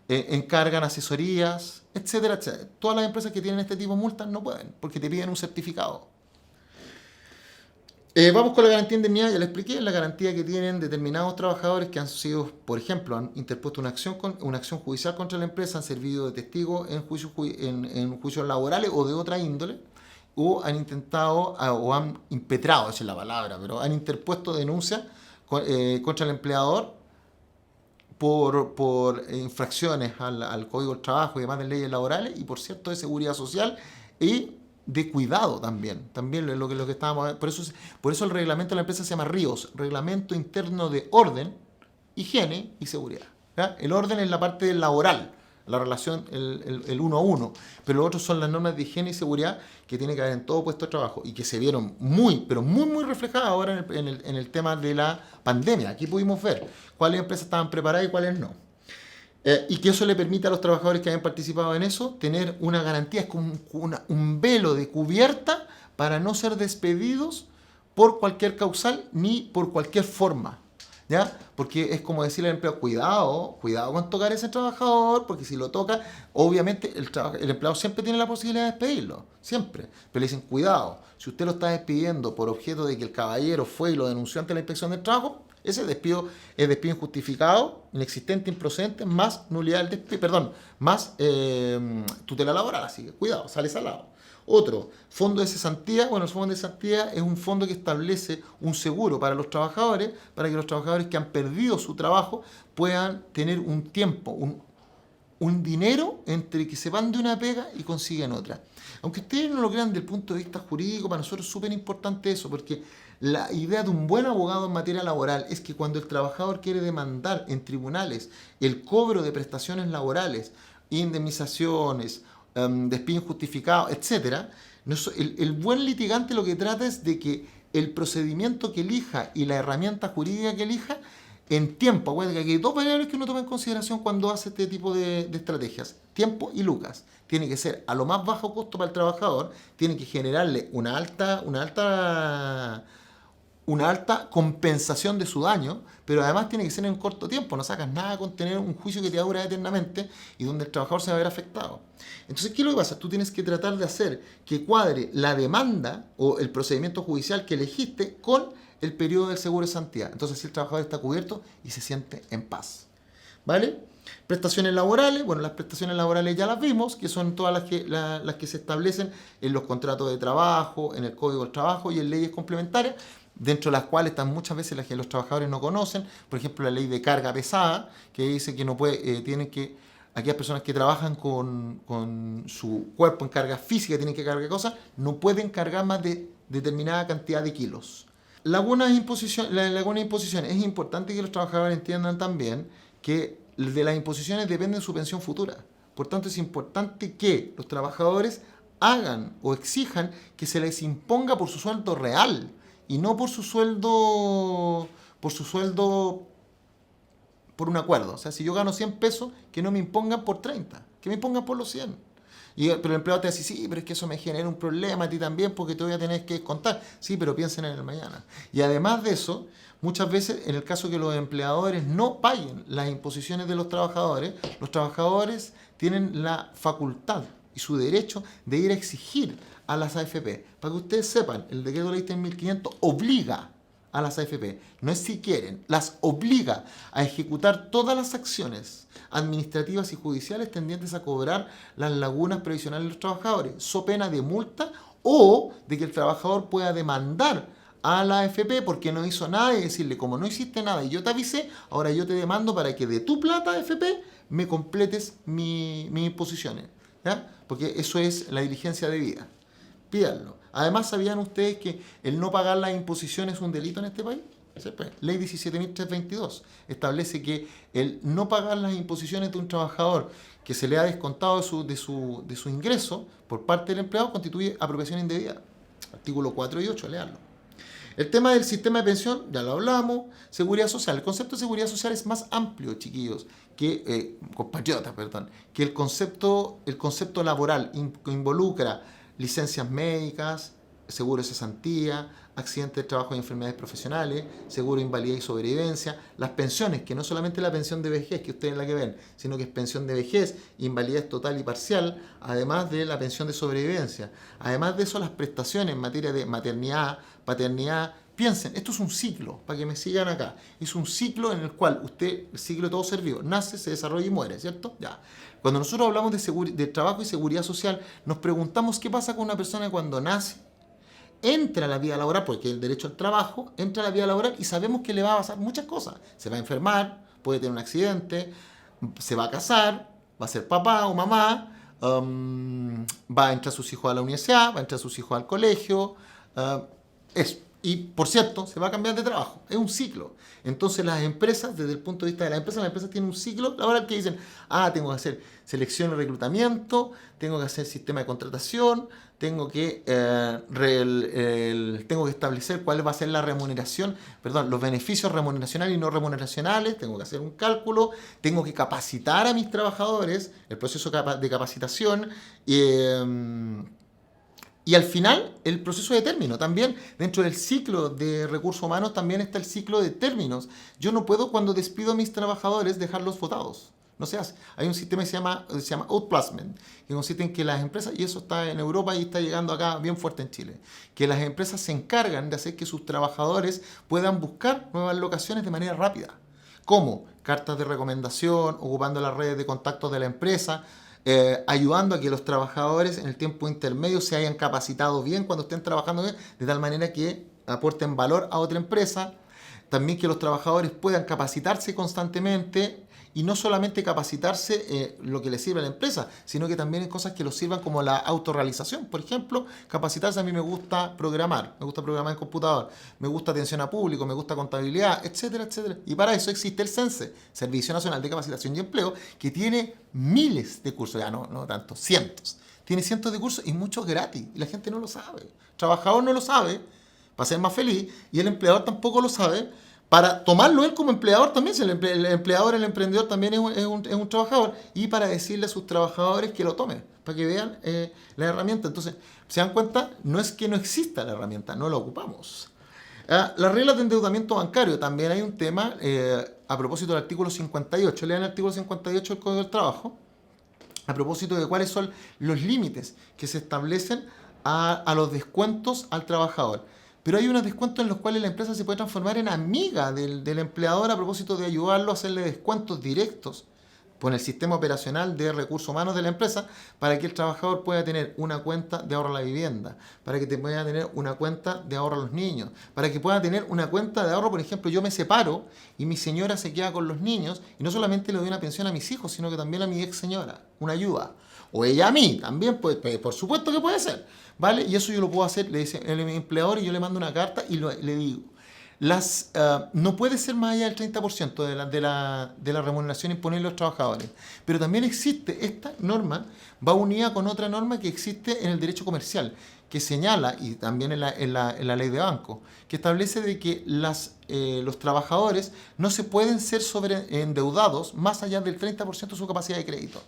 encargan asesorías, etcétera, etcétera. Todas las empresas que tienen este tipo de multas no pueden, porque te piden un certificado. Vamos con la garantía de indemnidad, ya le expliqué, la garantía que tienen determinados trabajadores que han sido, por ejemplo, han interpuesto una acción judicial contra la empresa, han servido de testigos en juicios laborales o de otra índole, o han intentado, o han impetrado, esa es la palabra, pero han interpuesto denuncias contra el empleador por infracciones al Código del Trabajo y demás de leyes laborales, y por cierto de seguridad social y de cuidado también. También lo que estábamos. Por eso el reglamento de la empresa se llama RIOS, Reglamento Interno de Orden, Higiene y Seguridad. ¿Ya? El orden es la parte laboral, la relación, el uno a uno, pero lo otro son las normas de higiene y seguridad que tiene que haber en todo puesto de trabajo y que se vieron pero muy reflejadas ahora en el tema de la pandemia. Aquí pudimos ver cuáles empresas estaban preparadas y cuáles no. Y que eso le permite a los trabajadores que hayan participado en eso tener una garantía, es como un velo de cubierta para no ser despedidos por cualquier causal ni por cualquier forma. ¿Ya? Porque es como decirle al empleado, cuidado con tocar a ese trabajador, porque si lo toca, obviamente el empleado siempre tiene la posibilidad de despedirlo, siempre. Pero le dicen, cuidado, si usted lo está despidiendo por objeto de que el caballero fue y lo denunció ante la inspección del trabajo, ese despido es despido injustificado, inexistente, improcedente, más nulidad del despido, más tutela laboral, así que cuidado, sale salado. Otro, fondo de cesantía. Bueno, el fondo de cesantía es un fondo que establece un seguro para los trabajadores, para que los trabajadores que han perdido su trabajo puedan tener un tiempo, un dinero entre que se van de una pega y consiguen otra. Aunque ustedes no lo crean desde el punto de vista jurídico, para nosotros es súper importante eso, porque la idea de un buen abogado en materia laboral es que cuando el trabajador quiere demandar en tribunales el cobro de prestaciones laborales, indemnizaciones, despido injustificado, etcétera, el buen litigante lo que trata es de que el procedimiento que elija y la herramienta jurídica que elija en tiempo. Acuérdense que hay dos variables que uno toma en consideración cuando hace este tipo de estrategias: tiempo y lucas. Tiene que ser a lo más bajo costo para el trabajador, tiene que generarle una alta compensación de su daño, pero además tiene que ser en corto tiempo. No sacas nada con tener un juicio que te dura eternamente y donde el trabajador se va a ver afectado. Entonces, ¿qué es lo que pasa? Tú tienes que tratar de hacer que cuadre la demanda o el procedimiento judicial que elegiste con el periodo del seguro de cesantía. Entonces, si el trabajador está cubierto y se siente en paz. ¿Vale? Prestaciones laborales. Bueno, las prestaciones laborales ya las vimos, que son todas las que se establecen en los contratos de trabajo, en el Código del Trabajo y en leyes complementarias, dentro de las cuales están muchas veces las que los trabajadores no conocen. Por ejemplo, la ley de carga pesada, que dice que no puede, tienen que, aquellas personas que trabajan con su cuerpo en carga física, tienen que cargar cosas, no pueden cargar más de determinada cantidad de kilos. Lagunas de imposiciones. Es importante que los trabajadores entiendan también que de las imposiciones depende su pensión futura. Por tanto, es importante que los trabajadores hagan o exijan que se les imponga por su sueldo real y no por su sueldo por un acuerdo. O sea, si yo gano 100 pesos, que no me impongan por 30, que me impongan por los 100. Pero el empleado te dice, sí, pero es que eso me genera un problema a ti también porque te voy a tener que contar. Sí, pero piensen en el mañana. Y además de eso, muchas veces, en el caso que los empleadores no paguen las imposiciones de los trabajadores tienen la facultad y su derecho de ir a exigir a las AFP. Para que ustedes sepan, el decreto ley 1500 obliga a las AFP, no es si quieren, las obliga a ejecutar todas las acciones administrativas y judiciales tendientes a cobrar las lagunas previsionales de los trabajadores, so pena de multa o de que el trabajador pueda demandar a la AFP porque no hizo nada y decirle, como no hiciste nada y yo te avisé, ahora yo te demando para que de tu plata AFP me completes mis imposiciones. ¿Ya? Porque eso es la diligencia debida. Pídanlo. Además, ¿sabían ustedes que el no pagar las imposiciones es un delito en este país? ¿Sí? Pues, Ley 17.322 establece que el no pagar las imposiciones de un trabajador que se le ha descontado de su ingreso por parte del empleado constituye apropiación indebida. Artículo 4 y 8, léanlo. El tema del sistema de pensión, ya lo hablamos. Seguridad social. El concepto de seguridad social es más amplio, chiquillos, compatriotas, perdón, que el concepto laboral. Involucra licencias médicas, seguro de cesantía, accidentes de trabajo y enfermedades profesionales, seguro de invalidez y sobrevivencia, las pensiones, que no solamente la pensión de vejez que ustedes la que ven, sino que es pensión de vejez, invalidez total y parcial, además de la pensión de sobrevivencia. Además de eso, las prestaciones en materia de maternidad, paternidad. Piensen, esto es un ciclo, para que me sigan acá. Es un ciclo en el cual usted, el ciclo de todo ser vivo, nace, se desarrolla y muere, ¿cierto? Ya. Cuando nosotros hablamos de trabajo y seguridad social, nos preguntamos qué pasa con una persona cuando nace, entra a la vida laboral, porque el derecho al trabajo, entra a la vida laboral y sabemos que le va a pasar muchas cosas. Se va a enfermar, puede tener un accidente, se va a casar, va a ser papá o mamá, va a entrar sus hijos a la universidad, va a entrar sus hijos al colegio, eso. Y, por cierto, se va a cambiar de trabajo. Es un ciclo. Entonces, las empresas, desde el punto de vista de las empresas tienen un ciclo laboral que dicen, tengo que hacer selección y reclutamiento, tengo que hacer sistema de contratación, tengo que establecer cuál va a ser la remuneración, los beneficios remuneracionales y no remuneracionales, tengo que hacer un cálculo, tengo que capacitar a mis trabajadores, el proceso de capacitación, y al final, el proceso de término. También dentro del ciclo de recursos humanos también está el ciclo de términos. Yo no puedo, cuando despido a mis trabajadores, dejarlos votados. No se hace. Hay un sistema que se llama outplacement, que consiste en que las empresas, y eso está en Europa y está llegando acá bien fuerte en Chile, que las empresas se encargan de hacer que sus trabajadores puedan buscar nuevas locaciones de manera rápida. ¿Cómo? Cartas de recomendación, ocupando las redes de contactos de la empresa, ayudando a que los trabajadores en el tiempo intermedio se hayan capacitado bien cuando estén trabajando bien, de tal manera que aporten valor a otra empresa. También que los trabajadores puedan capacitarse constantemente y no solamente capacitarse lo que les sirve a la empresa, sino que también en cosas que los sirvan como la autorrealización. Por ejemplo, capacitarse. A mí me gusta programar en computador, me gusta atención a público, me gusta contabilidad, etcétera, etcétera. Y para eso existe el CENSE, Servicio Nacional de Capacitación y Empleo, que tiene miles de cursos, ya no tantos, cientos. Tiene cientos de cursos y muchos gratis, y la gente no lo sabe. El trabajador no lo sabe, para ser más feliz, y el empleador tampoco lo sabe, para tomarlo él como empleador también, si el empleador, el emprendedor también es un trabajador, y para decirle a sus trabajadores que lo tomen, para que vean la herramienta. Entonces, se dan cuenta, no es que no exista la herramienta, no la ocupamos. Las reglas de endeudamiento bancario, también hay un tema a propósito del artículo 58, lean el artículo 58 del Código del Trabajo, a propósito de cuáles son los límites que se establecen a los descuentos al trabajador. Pero hay unos descuentos en los cuales la empresa se puede transformar en amiga del empleador a propósito de ayudarlo a hacerle descuentos directos con el sistema operacional de recursos humanos de la empresa, para que el trabajador pueda tener una cuenta de ahorro a la vivienda, para que pueda tener una cuenta de ahorro a los niños, para que pueda tener una cuenta de ahorro. Por ejemplo, yo me separo y mi señora se queda con los niños, y no solamente le doy una pensión a mis hijos, sino que también a mi ex señora, una ayuda. O ella a mí, también, pues, por supuesto que puede ser, ¿vale? Y eso yo lo puedo hacer, le dice el empleador, y yo le mando una carta y le digo, no puede ser más allá del 30% de la remuneración imponible a los trabajadores. Pero también existe, esta norma va unida con otra norma que existe en el derecho comercial, que señala, y también en la ley de banco, que establece de que los trabajadores no se pueden ser sobreendeudados más allá del 30% de su capacidad de crédito.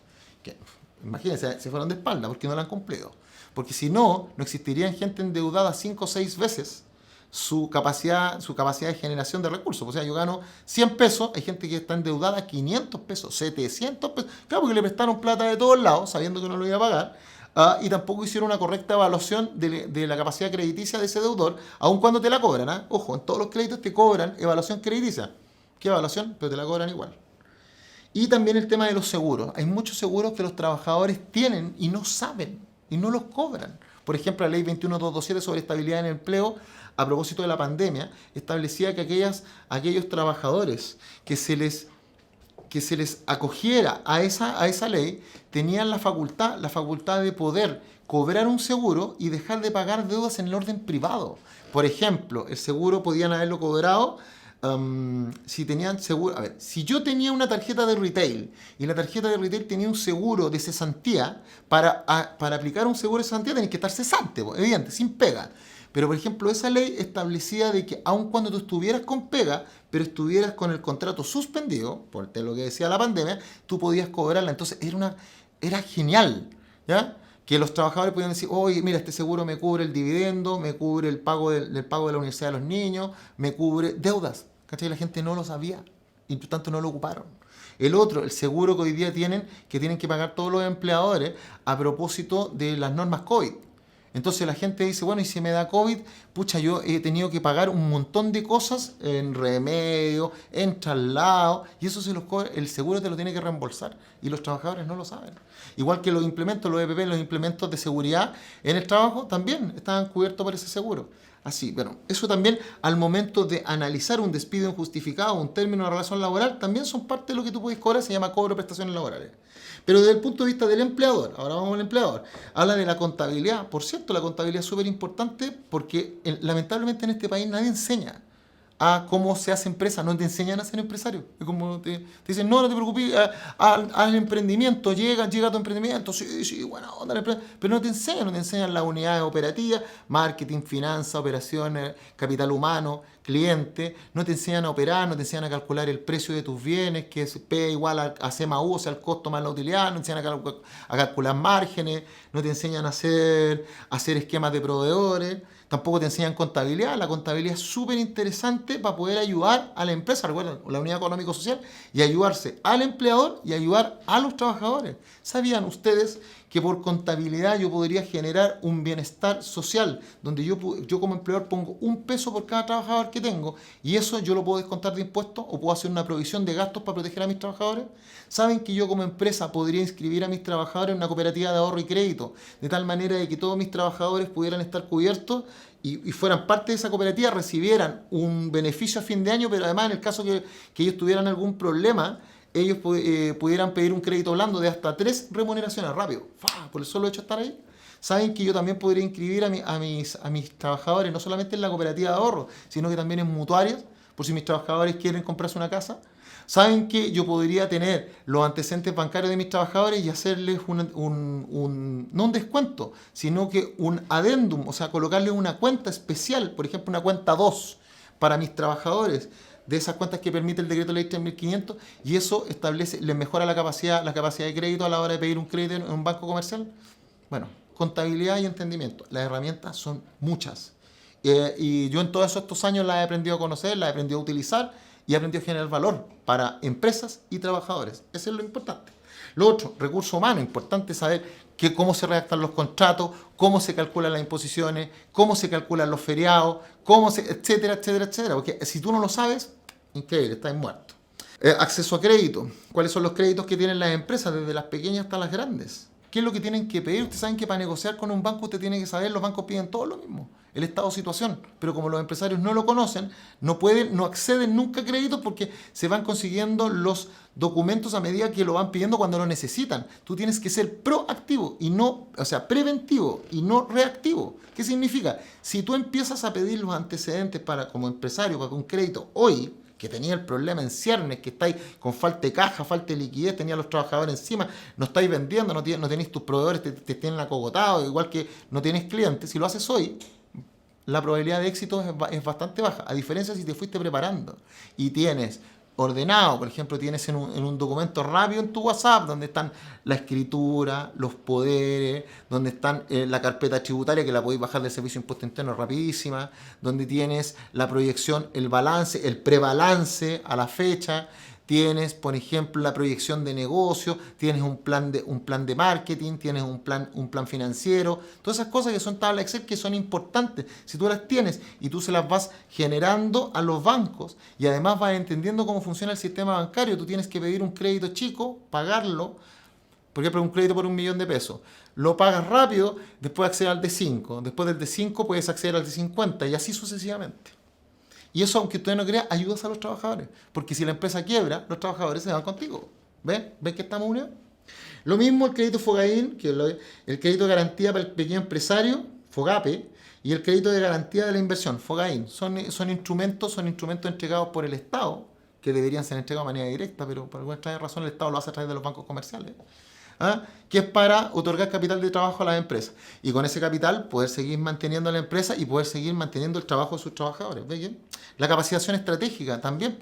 Imagínense, se fueron de espalda porque no la han cumplido. Porque si no, no existirían gente endeudada 5 o 6 veces su capacidad de generación de recursos. O sea, yo gano 100 pesos, hay gente que está endeudada 500 pesos, 700 pesos. Claro, porque le prestaron plata de todos lados, sabiendo que no lo iba a pagar, y tampoco hicieron una correcta evaluación de la capacidad crediticia de ese deudor, aun cuando te la cobran. Ojo, en todos los créditos te cobran evaluación crediticia. ¿Qué evaluación? Pero te la cobran igual. Y también el tema de los seguros. Hay muchos seguros que los trabajadores tienen y no saben, y no los cobran. Por ejemplo, la ley 21227 sobre estabilidad en el empleo, a propósito de la pandemia, establecía que aquellos trabajadores que se les acogiera a esa ley tenían la facultad de poder cobrar un seguro y dejar de pagar deudas en el orden privado. Por ejemplo, el seguro podían haberlo cobrado si tenían seguro, a ver, si yo tenía una tarjeta de retail y la tarjeta de retail tenía un seguro de cesantía, para aplicar un seguro de cesantía tenés que estar cesante, po, evidente, sin pega. Pero, por ejemplo, esa ley establecía de que aun cuando tú estuvieras con pega, pero estuvieras con el contrato suspendido, por lo que decía la pandemia, tú podías cobrarla. Entonces, era genial, ¿ya? Que los trabajadores podían decir, oye, mira, este seguro me cubre el dividendo, me cubre el pago del pago de la universidad de los niños, me cubre deudas. ¿Cachai? La gente no lo sabía y por tanto no lo ocuparon. El otro, el seguro que hoy día tienen que pagar todos los empleadores a propósito de las normas COVID. Entonces la gente dice, bueno, y si me da COVID, pucha, yo he tenido que pagar un montón de cosas en remedio, en traslado, y eso se los cobra, el seguro te lo tiene que reembolsar, y los trabajadores no lo saben. Igual que los implementos, los EPP, los implementos de seguridad en el trabajo, también estaban cubiertos por ese seguro. Así, bueno, eso también al momento de analizar un despido injustificado, un término de relación laboral, también son parte de lo que tú puedes cobrar, se llama cobro de prestaciones laborales. Pero desde el punto de vista del empleador, ahora vamos al empleador, habla de la contabilidad. Por cierto, la contabilidad es súper importante porque lamentablemente en este país nadie enseña a cómo se hace empresa, no te enseñan a ser empresario. Es como te dicen, no te preocupes, haz el emprendimiento, llega a tu emprendimiento, sí, bueno, onda, pero no te enseñan las unidades operativas, marketing, finanzas, operaciones, capital humano, cliente, no te enseñan a operar, no te enseñan a calcular el precio de tus bienes, que es P igual a C más U, o sea, el costo más la utilidad, no te enseñan a calcular márgenes, no te enseñan a hacer esquemas de proveedores. Tampoco te enseñan contabilidad. La contabilidad es súper interesante para poder ayudar a la empresa, recuerden, la unidad económico-social, y ayudarse al empleador y ayudar a los trabajadores. ¿Sabían ustedes que por contabilidad yo podría generar un bienestar social, donde yo como empleador pongo $1 por cada trabajador que tengo, y eso yo lo puedo descontar de impuestos o puedo hacer una provisión de gastos para proteger a mis trabajadores? ¿Saben que yo como empresa podría inscribir a mis trabajadores en una cooperativa de ahorro y crédito, de tal manera de que todos mis trabajadores pudieran estar cubiertos y fueran parte de esa cooperativa, recibieran un beneficio a fin de año, pero además en el caso que ellos tuvieran algún problema, ellos pudieran pedir un crédito blando de hasta 3 remuneraciones rápido, por el solo hecho de estar ahí? Saben que yo también podría inscribir a mis trabajadores no solamente en la cooperativa de ahorro, sino que también en mutuarias, por si mis trabajadores quieren comprarse una casa. Saben que yo podría tener los antecedentes bancarios de mis trabajadores y hacerles no un descuento, sino que un adendum, o sea, colocarles una cuenta especial, por ejemplo, una cuenta 2 para mis trabajadores, de esas cuentas que permite el decreto ley 3500, y eso les mejora la capacidad de crédito a la hora de pedir un crédito en un banco comercial. Bueno, contabilidad y entendimiento. Las herramientas son muchas. Y yo en todos estos años las he aprendido a conocer, las he aprendido a utilizar y he aprendido a generar valor para empresas y trabajadores. Eso es lo importante. Lo otro, recursos humanos. Importante saber cómo se redactan los contratos, cómo se calculan las imposiciones, cómo se calculan los feriados, etcétera, etcétera, etcétera. Porque si tú no lo sabes, increíble, estás muerto. Acceso a crédito. ¿Cuáles son los créditos que tienen las empresas, desde las pequeñas hasta las grandes? ¿Qué es lo que tienen que pedir? Ustedes saben que para negociar con un banco usted tiene que saber, los bancos piden todo lo mismo, el estado de situación, pero como los empresarios no lo conocen, no acceden nunca a créditos porque se van consiguiendo los documentos a medida que lo van pidiendo cuando lo necesitan. Tú tienes que ser proactivo preventivo y no reactivo. ¿Qué significa? Si tú empiezas a pedir los antecedentes como empresario para un crédito hoy, que tenía el problema en ciernes, que estáis con falta de caja, falta de liquidez, tenía a los trabajadores encima, no estáis vendiendo, no tenéis tus proveedores, te tienen acogotados, igual que no tienes clientes. Si lo haces hoy, la probabilidad de éxito es bastante baja, a diferencia si te fuiste preparando y tienes ordenado, por ejemplo, tienes en un documento rápido en tu WhatsApp, donde están la escritura, los poderes, donde están la carpeta tributaria, que la podéis bajar del servicio de impuesto interno rapidísima, donde tienes la proyección, el balance, el prebalance a la fecha, tienes, por ejemplo, la proyección de negocio, tienes un plan de marketing, tienes un plan financiero, todas esas cosas que son tablas Excel que son importantes. Si tú las tienes y tú se las vas generando a los bancos y además vas entendiendo cómo funciona el sistema bancario, tú tienes que pedir un crédito chico, pagarlo, por ejemplo, un crédito por $1.000.000, lo pagas rápido, después accedes al de 5, después del de 5 puedes acceder al de 50 y así sucesivamente. Y eso, aunque usted no crea, ayudas a los trabajadores. Porque si la empresa quiebra, los trabajadores se van contigo. ¿Ven? ¿Ven que estamos unidos? Lo mismo el crédito FOGAIN, que el crédito de garantía para el pequeño empresario, FOGAPE, y el crédito de garantía de la inversión, FOGAIN. Son instrumentos entregados por el Estado, que deberían ser entregados de manera directa, pero por alguna extraña razón el Estado lo hace a través de los bancos comerciales. ¿Ah? Que es para otorgar capital de trabajo a las empresas. Y con ese capital poder seguir manteniendo a la empresa y poder seguir manteniendo el trabajo de sus trabajadores. ¿Ve? La capacitación estratégica también.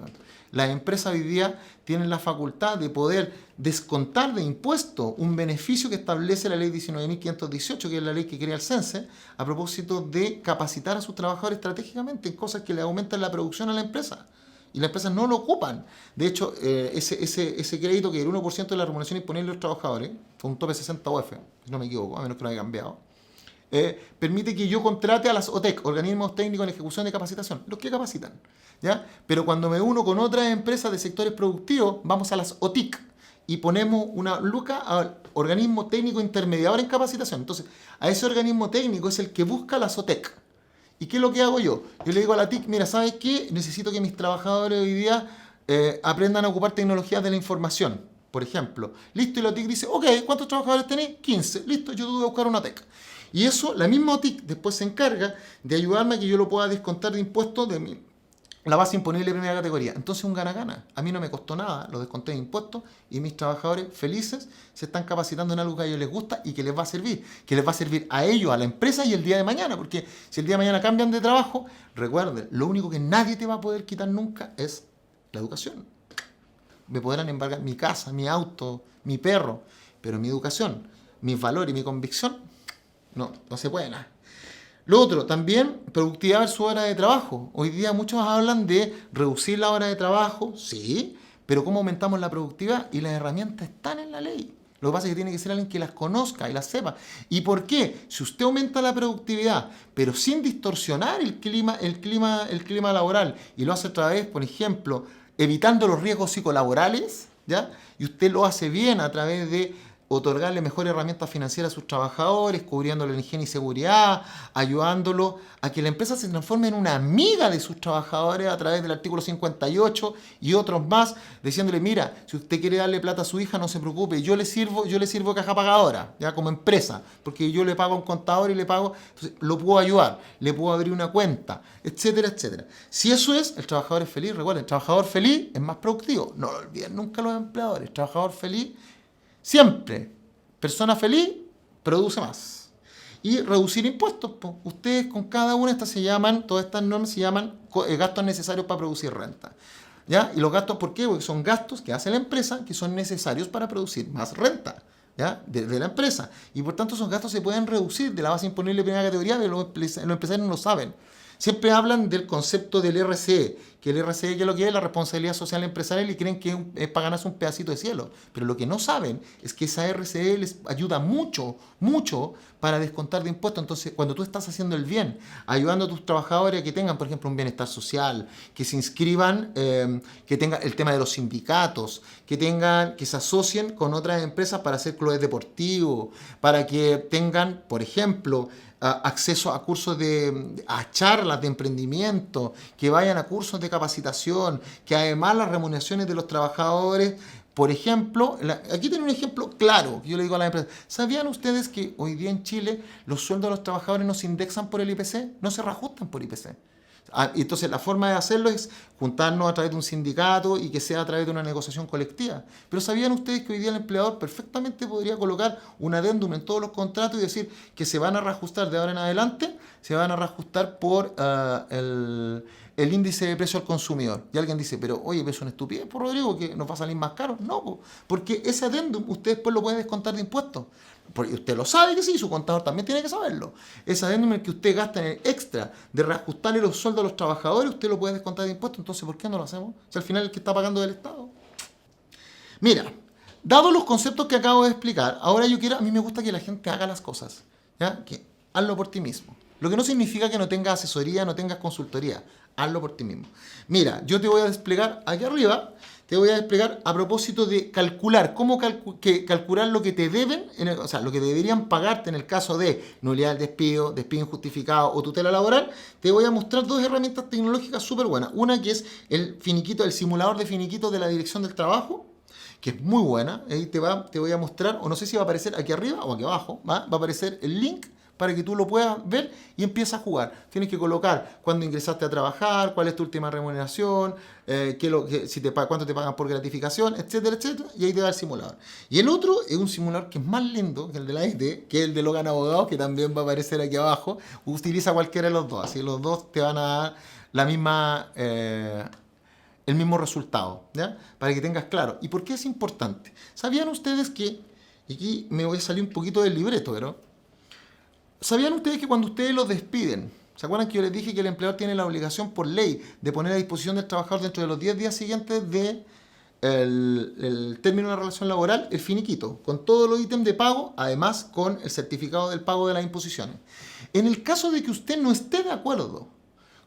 Las empresas hoy día tienen la facultad de poder descontar de impuestos un beneficio que establece la ley 19.518, que es la ley que crea el CENSE, a propósito de capacitar a sus trabajadores estratégicamente en cosas que le aumentan la producción a la empresa. Y las empresas no lo ocupan. De hecho, ese crédito que el 1% de la remuneración disponible de los trabajadores, con un tope de 60 UF, si no me equivoco, a menos que lo haya cambiado, permite que yo contrate a las OTEC, organismos técnicos en ejecución de capacitación, los que capacitan. ¿Ya? Pero cuando me uno con otras empresas de sectores productivos, vamos a las OTIC y ponemos una luca al organismo técnico intermediador en capacitación. Entonces, a ese organismo técnico es el que busca las OTEC. ¿Y qué es lo que hago yo? Yo le digo a la TIC, mira, ¿sabes qué? Necesito que mis trabajadores hoy día aprendan a ocupar tecnologías de la información, por ejemplo. Listo, y la TIC dice, ok, ¿cuántos trabajadores tenéis? 15. Listo, yo tuve que buscar una TEC. Y eso, la misma TIC después se encarga de ayudarme a que yo lo pueda descontar de impuestos de la base imponible de primera categoría. Entonces un gana-gana. A mí no me costó nada, lo desconté de impuestos y mis trabajadores felices se están capacitando en algo que a ellos les gusta y que les va a servir. Que les va a servir a ellos, a la empresa y el día de mañana. Porque si el día de mañana cambian de trabajo, recuerden, lo único que nadie te va a poder quitar nunca es la educación. Me podrán embargar mi casa, mi auto, mi perro, pero mi educación, mis valores y mi convicción, no se puede nada. Lo otro, también productividad versus hora de trabajo. Hoy día muchos hablan de reducir la hora de trabajo, sí, pero ¿cómo aumentamos la productividad? Y las herramientas están en la ley. Lo que pasa es que tiene que ser alguien que las conozca y las sepa. ¿Y por qué? Si usted aumenta la productividad, pero sin distorsionar el clima laboral, y lo hace a través, por ejemplo, evitando los riesgos psicolaborales, ¿ya? Y usted lo hace bien a través de otorgarle mejores herramientas financieras a sus trabajadores, cubriéndole la higiene y seguridad, ayudándolo a que la empresa se transforme en una amiga de sus trabajadores a través del artículo 58 y otros más, diciéndole, mira, si usted quiere darle plata a su hija, no se preocupe, yo le sirvo caja pagadora, ya como empresa, porque yo le pago a un contador y le pago, entonces lo puedo ayudar, le puedo abrir una cuenta, etcétera, etcétera. Si eso es, el trabajador es feliz, recuerden, el trabajador feliz es más productivo, no lo olviden nunca los empleadores, el trabajador feliz siempre, persona feliz, produce más. Y reducir impuestos. Ustedes con cada una de estas todas estas normas se llaman gastos necesarios para producir renta. ¿Ya? Y los gastos, ¿por qué? Porque son gastos que hace la empresa que son necesarios para producir más renta, ¿ya? De la empresa. Y por tanto esos gastos se pueden reducir de la base imponible de primera categoría, pero los empresarios no lo saben. Siempre hablan del concepto del RCE, que el RCE, que es lo que es la responsabilidad social empresarial, y creen que es para ganarse un pedacito de cielo. Pero lo que no saben es que esa RCE les ayuda mucho, mucho para descontar de impuestos. Entonces, cuando tú estás haciendo el bien, ayudando a tus trabajadores a que tengan, por ejemplo, un bienestar social, que se inscriban, que tengan el tema de los sindicatos, que se asocien con otras empresas para hacer clubes deportivos, para que tengan, por ejemplo, acceso a cursos a charlas de emprendimiento, que vayan a cursos de capacitación, que además las remuneraciones de los trabajadores, por ejemplo, aquí tiene un ejemplo claro, que yo le digo a las empresas, ¿sabían ustedes que hoy día en Chile los sueldos de los trabajadores no se indexan por el IPC? No se reajustan por IPC. Entonces la forma de hacerlo es juntarnos a través de un sindicato y que sea a través de una negociación colectiva. Pero ¿sabían ustedes que hoy día el empleador perfectamente podría colocar un adendum en todos los contratos y decir que se van a reajustar de ahora en adelante, se van a reajustar por el índice de precio al consumidor? Y alguien dice, pero oye, ¿es una estupidez, por Rodrigo, que nos va a salir más caro? No, porque ese adendum usted después lo puede descontar de impuestos. Porque usted lo sabe que sí, su contador también tiene que saberlo. Ese adendum en el que usted gasta en el extra de reajustarle los sueldos a los trabajadores, usted lo puede descontar de impuestos. Entonces, ¿por qué no lo hacemos? Si al final el que está pagando es el Estado. Mira, dados los conceptos que acabo de explicar, ahora a mí me gusta que la gente haga las cosas, ¿ya? Que hazlo por ti mismo. Lo que no significa que no tengas asesoría, no tengas consultoría. Hazlo por ti mismo. Mira, yo te voy a desplegar aquí arriba, te voy a desplegar a propósito de calcular, cómo calcular lo que te deben, o sea, lo que deberían pagarte en el caso de nulidad del despido, despido injustificado o tutela laboral. Te voy a mostrar dos herramientas tecnológicas súper buenas. Una que es el simulador de finiquito de la Dirección del Trabajo, que es muy buena. Ahí te voy a mostrar, o no sé si va a aparecer aquí arriba o aquí abajo, va a aparecer el link para que tú lo puedas ver y empieces a jugar. Tienes que colocar cuándo ingresaste a trabajar, cuál es tu última remuneración, cuánto te pagan por gratificación, etcétera, etcétera, y ahí te da el simulador. Y el otro es un simulador que es más lindo que el de la IT, que es el de Logan Abogados, que también va a aparecer aquí abajo. Utiliza cualquiera de los dos, así los dos te van a dar la misma... el mismo resultado, ¿ya? Para que tengas claro. ¿Y por qué es importante? ¿Sabían ustedes que, y aquí me voy a salir un poquito del libreto, pero ¿sabían ustedes que cuando ustedes los despiden, ¿se acuerdan que yo les dije que el empleador tiene la obligación por ley de poner a disposición del trabajador dentro de los 10 días siguientes de el término de la relación laboral, el finiquito, con todos los ítems de pago, además con el certificado del pago de las imposiciones? En el caso de que usted no esté de acuerdo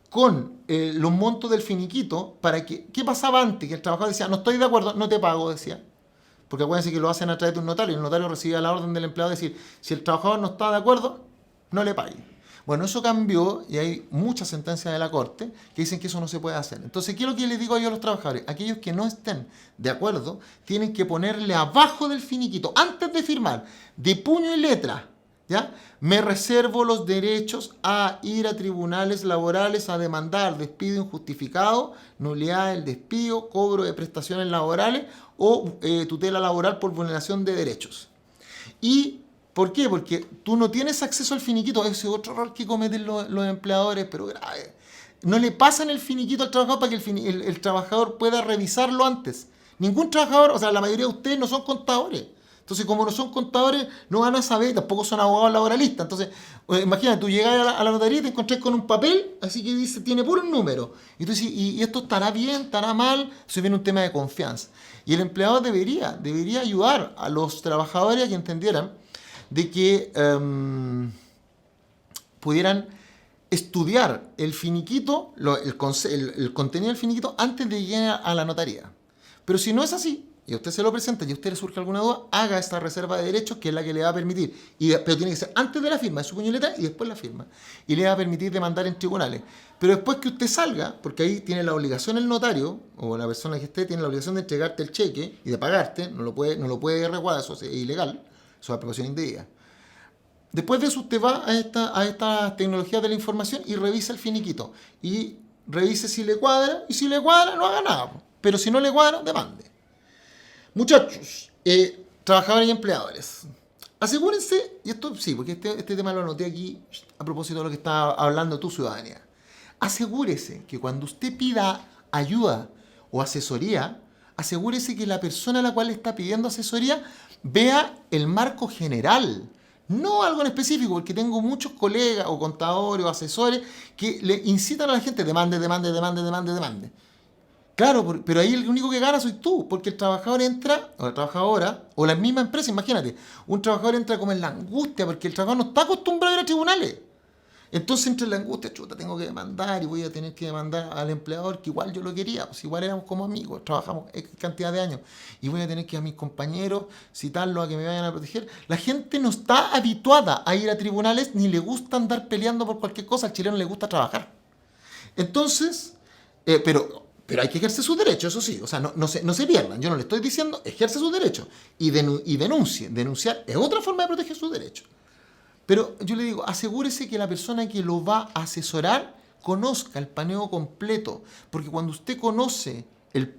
con los montos del finiquito, ¿qué pasaba antes? Que el trabajador decía, no estoy de acuerdo, no te pago, decía. Porque acuérdense que lo hacen a través de un notario, y el notario recibía la orden del empleado de decir, si el trabajador no está de acuerdo, no le pague. Bueno, eso cambió y hay muchas sentencias de la Corte que dicen que eso no se puede hacer. Entonces, ¿qué es lo que les digo yo a los trabajadores? Aquellos que no estén de acuerdo, tienen que ponerle abajo del finiquito, antes de firmar, de puño y letra, ¿ya? Me reservo los derechos a ir a tribunales laborales a demandar despido injustificado, nulidad del despido, cobro de prestaciones laborales o tutela laboral por vulneración de derechos. ¿Y por qué? Porque tú no tienes acceso al finiquito. Ese es otro error que cometen los empleadores, pero grave. No le pasan el finiquito al trabajador para que el trabajador pueda revisarlo antes. Ningún trabajador, o sea, la mayoría de ustedes no son contadores. Entonces, como no son contadores, no van a saber, tampoco son abogados laboralistas. Entonces, imagínate, tú llegas a la notaría y te encontrás con un papel, así que dice, tiene puro número. Y tú dices, ¿y esto estará bien, estará mal? Eso viene un tema de confianza. Y el empleador debería ayudar a los trabajadores a que entendieran de que pudieran estudiar el finiquito, el contenido del finiquito antes de llegar a la notaría. Pero si no es así, y a usted se lo presenta y a usted le surge alguna duda, haga esta reserva de derechos que es la que le va a permitir, pero tiene que ser antes de la firma de su puño y letra y después la firma. Y le va a permitir demandar en tribunales. Pero después que usted salga, porque ahí tiene la obligación el notario, o la persona que esté, tiene la obligación de entregarte el cheque y de pagarte, no lo puede reguardar, eso es ilegal, eso es apropiación indebida. Después de eso usted va a esta tecnología de la información y revisa el finiquito. Y revise si le cuadra, y si le cuadra no haga nada. Pero si no le cuadra, demande. Muchachos, trabajadores y empleadores, asegúrense, y esto sí, porque este tema lo anoté aquí a propósito de lo que estaba hablando tu ciudadanía. Asegúrese que cuando usted pida ayuda o asesoría, asegúrese que la persona a la cual le está pidiendo asesoría vea el marco general, no algo en específico, porque tengo muchos colegas o contadores o asesores que le incitan a la gente, demande. Claro, pero ahí el único que gana soy tú, porque el trabajador entra, o la trabajadora, o la misma empresa, imagínate, un trabajador entra como en la angustia, porque el trabajador no está acostumbrado a ir a tribunales. Entonces entra en la angustia, chuta, tengo que demandar y voy a tener que demandar al empleador, que igual yo lo quería, pues igual éramos como amigos, trabajamos X cantidad de años, y voy a tener que ir a mis compañeros, citarlos a que me vayan a proteger. La gente no está habituada a ir a tribunales, ni le gusta andar peleando por cualquier cosa, al chileno le gusta trabajar. Entonces, pero hay que ejercer sus derechos, eso sí. O sea, no se pierdan. Yo no le estoy diciendo, ejerce sus derechos y denuncie. Denunciar es otra forma de proteger sus derechos. Pero yo le digo, asegúrese que la persona que lo va a asesorar conozca el paneo completo. Porque cuando usted conoce el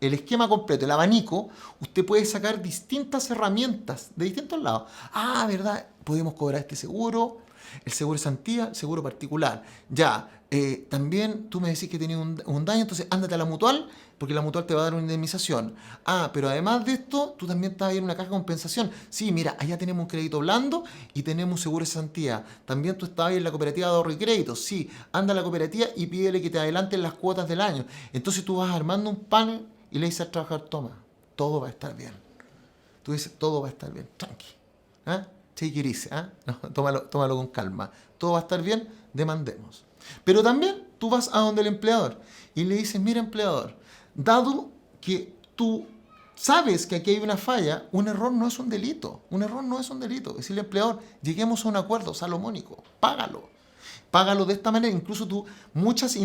esquema completo, el abanico, usted puede sacar distintas herramientas de distintos lados. Ah, ¿verdad? Podemos cobrar este seguro, el seguro de cesantía, el seguro particular. Ya, también tú me decís que tenías un daño, entonces ándate a la mutual, porque la mutual te va a dar una indemnización. Ah, pero además de esto, tú también estás en una caja de compensación. Sí, mira, allá tenemos un crédito blando y tenemos un seguro de cesantía. También tú estabas en la cooperativa de ahorro y crédito. Sí, anda a la cooperativa y pídele que te adelanten las cuotas del año. Entonces tú vas armando un panel y le dices al trabajador, toma, todo va a estar bien. Tú dices, todo va a estar bien, tranqui. ¿Ah? Take it easy, ¿ah? No, tómalo con calma. Todo va a estar bien, demandemos. Pero también tú vas a donde el empleador y le dices, mira empleador, dado que tú sabes que aquí hay una falla, un error no es un delito. Un error no es un delito. Decirle al empleador, lleguemos a un acuerdo salomónico, págalo. Págalo de esta manera. Incluso tú, muchas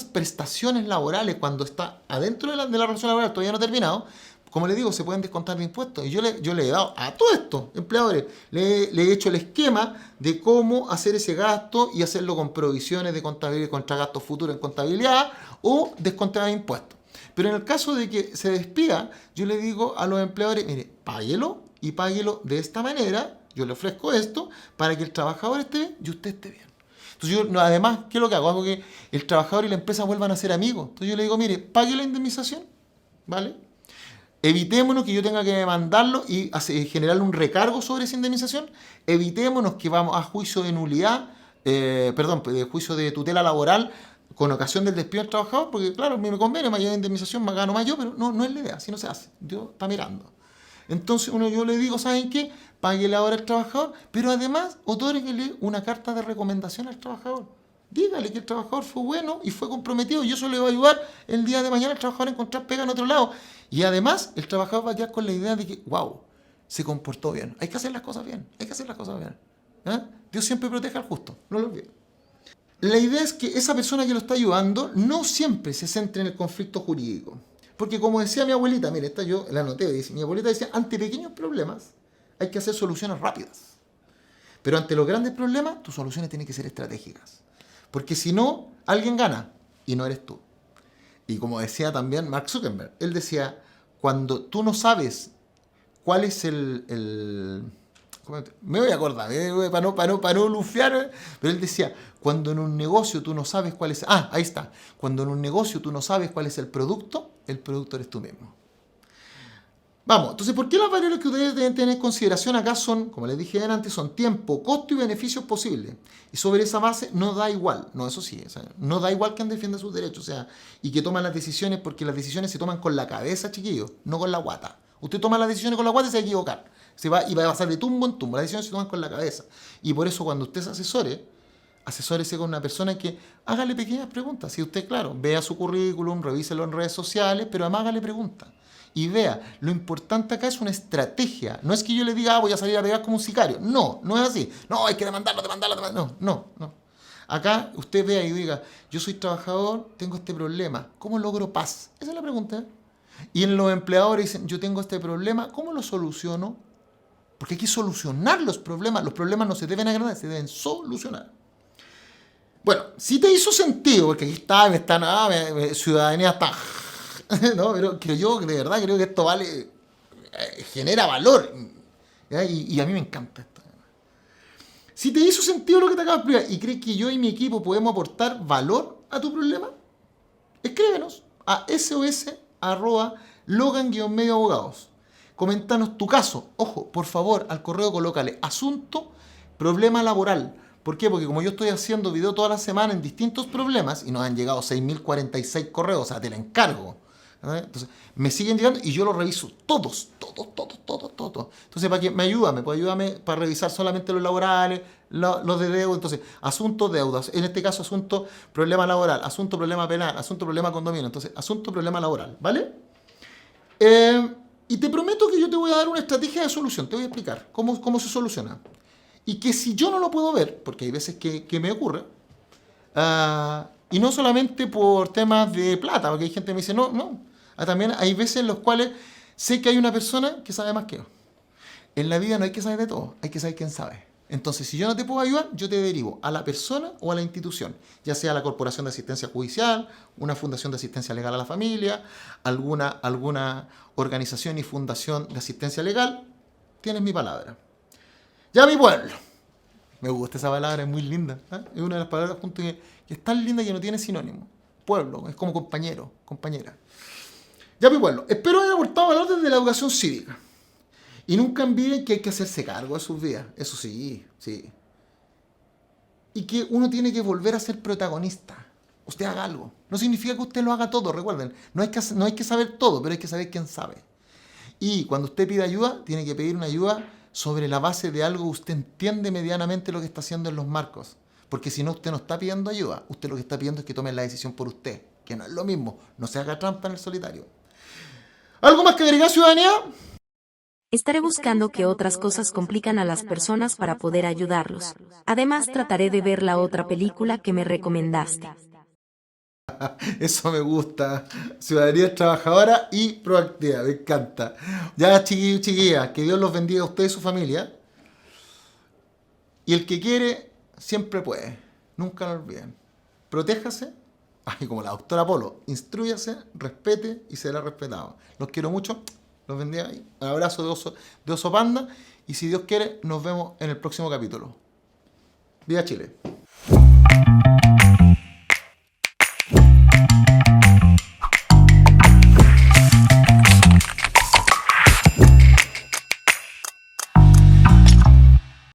prestaciones laborales, cuando está adentro de la relación laboral, todavía no ha terminado, como le digo, se pueden descontar de impuestos. Y yo le he dado a todos estos empleadores, le he hecho el esquema de cómo hacer ese gasto y hacerlo con provisiones de contabilidad contra gastos futuros en contabilidad o descontar de impuestos. Pero en el caso de que se despida, yo le digo a los empleadores, mire, páguelo y páguelo de esta manera, yo le ofrezco esto para que el trabajador esté bien y usted esté bien. Entonces yo, no, además, ¿qué es lo que hago? Hago que el trabajador y la empresa vuelvan a ser amigos. Entonces yo le digo, mire, pague la indemnización, ¿vale? Evitémonos que yo tenga que demandarlo y generarle un recargo sobre esa indemnización. Evitémonos que vamos a juicio de nulidad, de juicio de tutela laboral con ocasión del despido del trabajador, porque claro, a mí me conviene, más allá de indemnización, más gano más yo, pero no es la idea, así no se hace. Dios está mirando. Entonces yo le digo, ¿saben qué? Páguele ahora al trabajador, pero además otórguele una carta de recomendación al trabajador. Dígale que el trabajador fue bueno y fue comprometido y eso le va a ayudar el día de mañana al trabajador a encontrar pega en otro lado. Y además el trabajador va a quedar con la idea de que, wow, se comportó bien. Hay que hacer las cosas bien, hay que hacer las cosas bien. ¿Eh? Dios siempre protege al justo, no lo olvides. La idea es que esa persona que lo está ayudando no siempre se centre en el conflicto jurídico. Porque como decía mi abuelita, mire, esta yo la anoté, dice, mi abuelita decía, ante pequeños problemas hay que hacer soluciones rápidas. Pero ante los grandes problemas, tus soluciones tienen que ser estratégicas. Porque si no, alguien gana y no eres tú. Y como decía también Mark Zuckerberg, él decía, cuando tú no sabes cuál es me voy a acordar, para no lufiar, pero él decía, cuando en un negocio tú no sabes cuál es... Ah, ahí está. Cuando en un negocio tú no sabes cuál es el producto eres tú mismo. Vamos, entonces, ¿por qué las variables que ustedes deben tener en consideración acá son, como les dije antes, son tiempo, costo y beneficios posibles? Y sobre esa base no da igual, no, eso sí, o sea, no da igual quien defienda sus derechos, o sea, y que toman las decisiones, porque las decisiones se toman con la cabeza, chiquillos, no con la guata. Usted toma las decisiones con la guata y se va a equivocar. Y va a pasar de tumbo en tumbo. Las decisiones se toman con la cabeza. Y por eso cuando usted se asesórese con una persona que hágale pequeñas preguntas. Si usted, claro, vea su currículum, revíselo en redes sociales, pero además hágale preguntas. Y vea, lo importante acá es una estrategia. No es que yo le diga, voy a salir a pegar como un sicario. No, no es así. No, hay que demandarlo. No. Acá usted vea y diga, yo soy trabajador, tengo este problema. ¿Cómo logro paz? Esa es la pregunta. Y en los empleadores dicen, yo tengo este problema, ¿cómo lo soluciono? Porque hay que solucionar los problemas. Los problemas no se deben agrandar, se deben solucionar. Bueno, si te hizo sentido, porque aquí ciudadanía está... No, pero yo de verdad creo que esto vale, genera valor. Y a mí me encanta esto. Si te hizo sentido lo que te acabo de explicar y crees que yo y mi equipo podemos aportar valor a tu problema, escríbenos a sos@logan-medioabogados. Coméntanos tu caso. Ojo, por favor, al correo colócale asunto, problema laboral. ¿Por qué? Porque como yo estoy haciendo video toda la semana en distintos problemas y nos han llegado 6.046 correos, o sea, te la encargo. Entonces, me siguen llegando y yo los reviso todos. Entonces, para que me puede ayudarme para revisar solamente los laborales, los de deuda. Entonces, asuntos, deudas. En este caso, asunto, problema laboral, asunto, problema penal, asunto, problema condominio. Entonces, asunto, problema laboral, ¿vale? Y te prometo que yo te voy a dar una estrategia de solución. Te voy a explicar cómo se soluciona. Y que si yo no lo puedo ver, porque hay veces que me ocurre, y no solamente por temas de plata, porque hay gente que me dice, no. También hay veces en los cuales sé que hay una persona que sabe más que yo. En la vida no hay que saber de todo, hay que saber quién sabe. Entonces, si yo no te puedo ayudar, yo te derivo a la persona o a la institución, ya sea la Corporación de Asistencia Judicial, una Fundación de Asistencia Legal a la Familia, alguna organización y fundación de asistencia legal. Tienes mi palabra. Ya mi pueblo. Me gusta esa palabra, es muy linda. Es una de las palabras junto que es tan linda que no tiene sinónimo. Pueblo, es como compañero, compañera. Ya mi pueblo, espero haber aportado valor desde la educación cívica. Y nunca olviden que hay que hacerse cargo de sus vidas. Eso sí. Y que uno tiene que volver a ser protagonista. Usted haga algo. No significa que usted lo haga todo, recuerden. No hay que saber todo, pero hay que saber quién sabe. Y cuando usted pide ayuda, tiene que pedir una ayuda sobre la base de algo que usted entiende medianamente lo que está haciendo en los marcos. Porque si no, usted no está pidiendo ayuda. Usted lo que está pidiendo es que tome la decisión por usted. Que no es lo mismo. No se haga trampa en el solitario. ¿Algo más que agregar, ciudadanía? Estaré buscando qué otras cosas complican a las personas para poder ayudarlos. Además, trataré de ver la otra película que me recomendaste. Eso me gusta. Ciudadanía trabajadora y proactiva. Me encanta. Ya, chiquillos, chiquillas, que Dios los bendiga a ustedes y su familia. Y el que quiere, siempre puede. Nunca lo olviden. Protéjase. Ay, como la doctora Polo. Instrúyase, respete y será respetado. Los quiero mucho. Los bendiga. Un abrazo de oso panda. Y si Dios quiere, nos vemos en el próximo capítulo. ¡Viva Chile!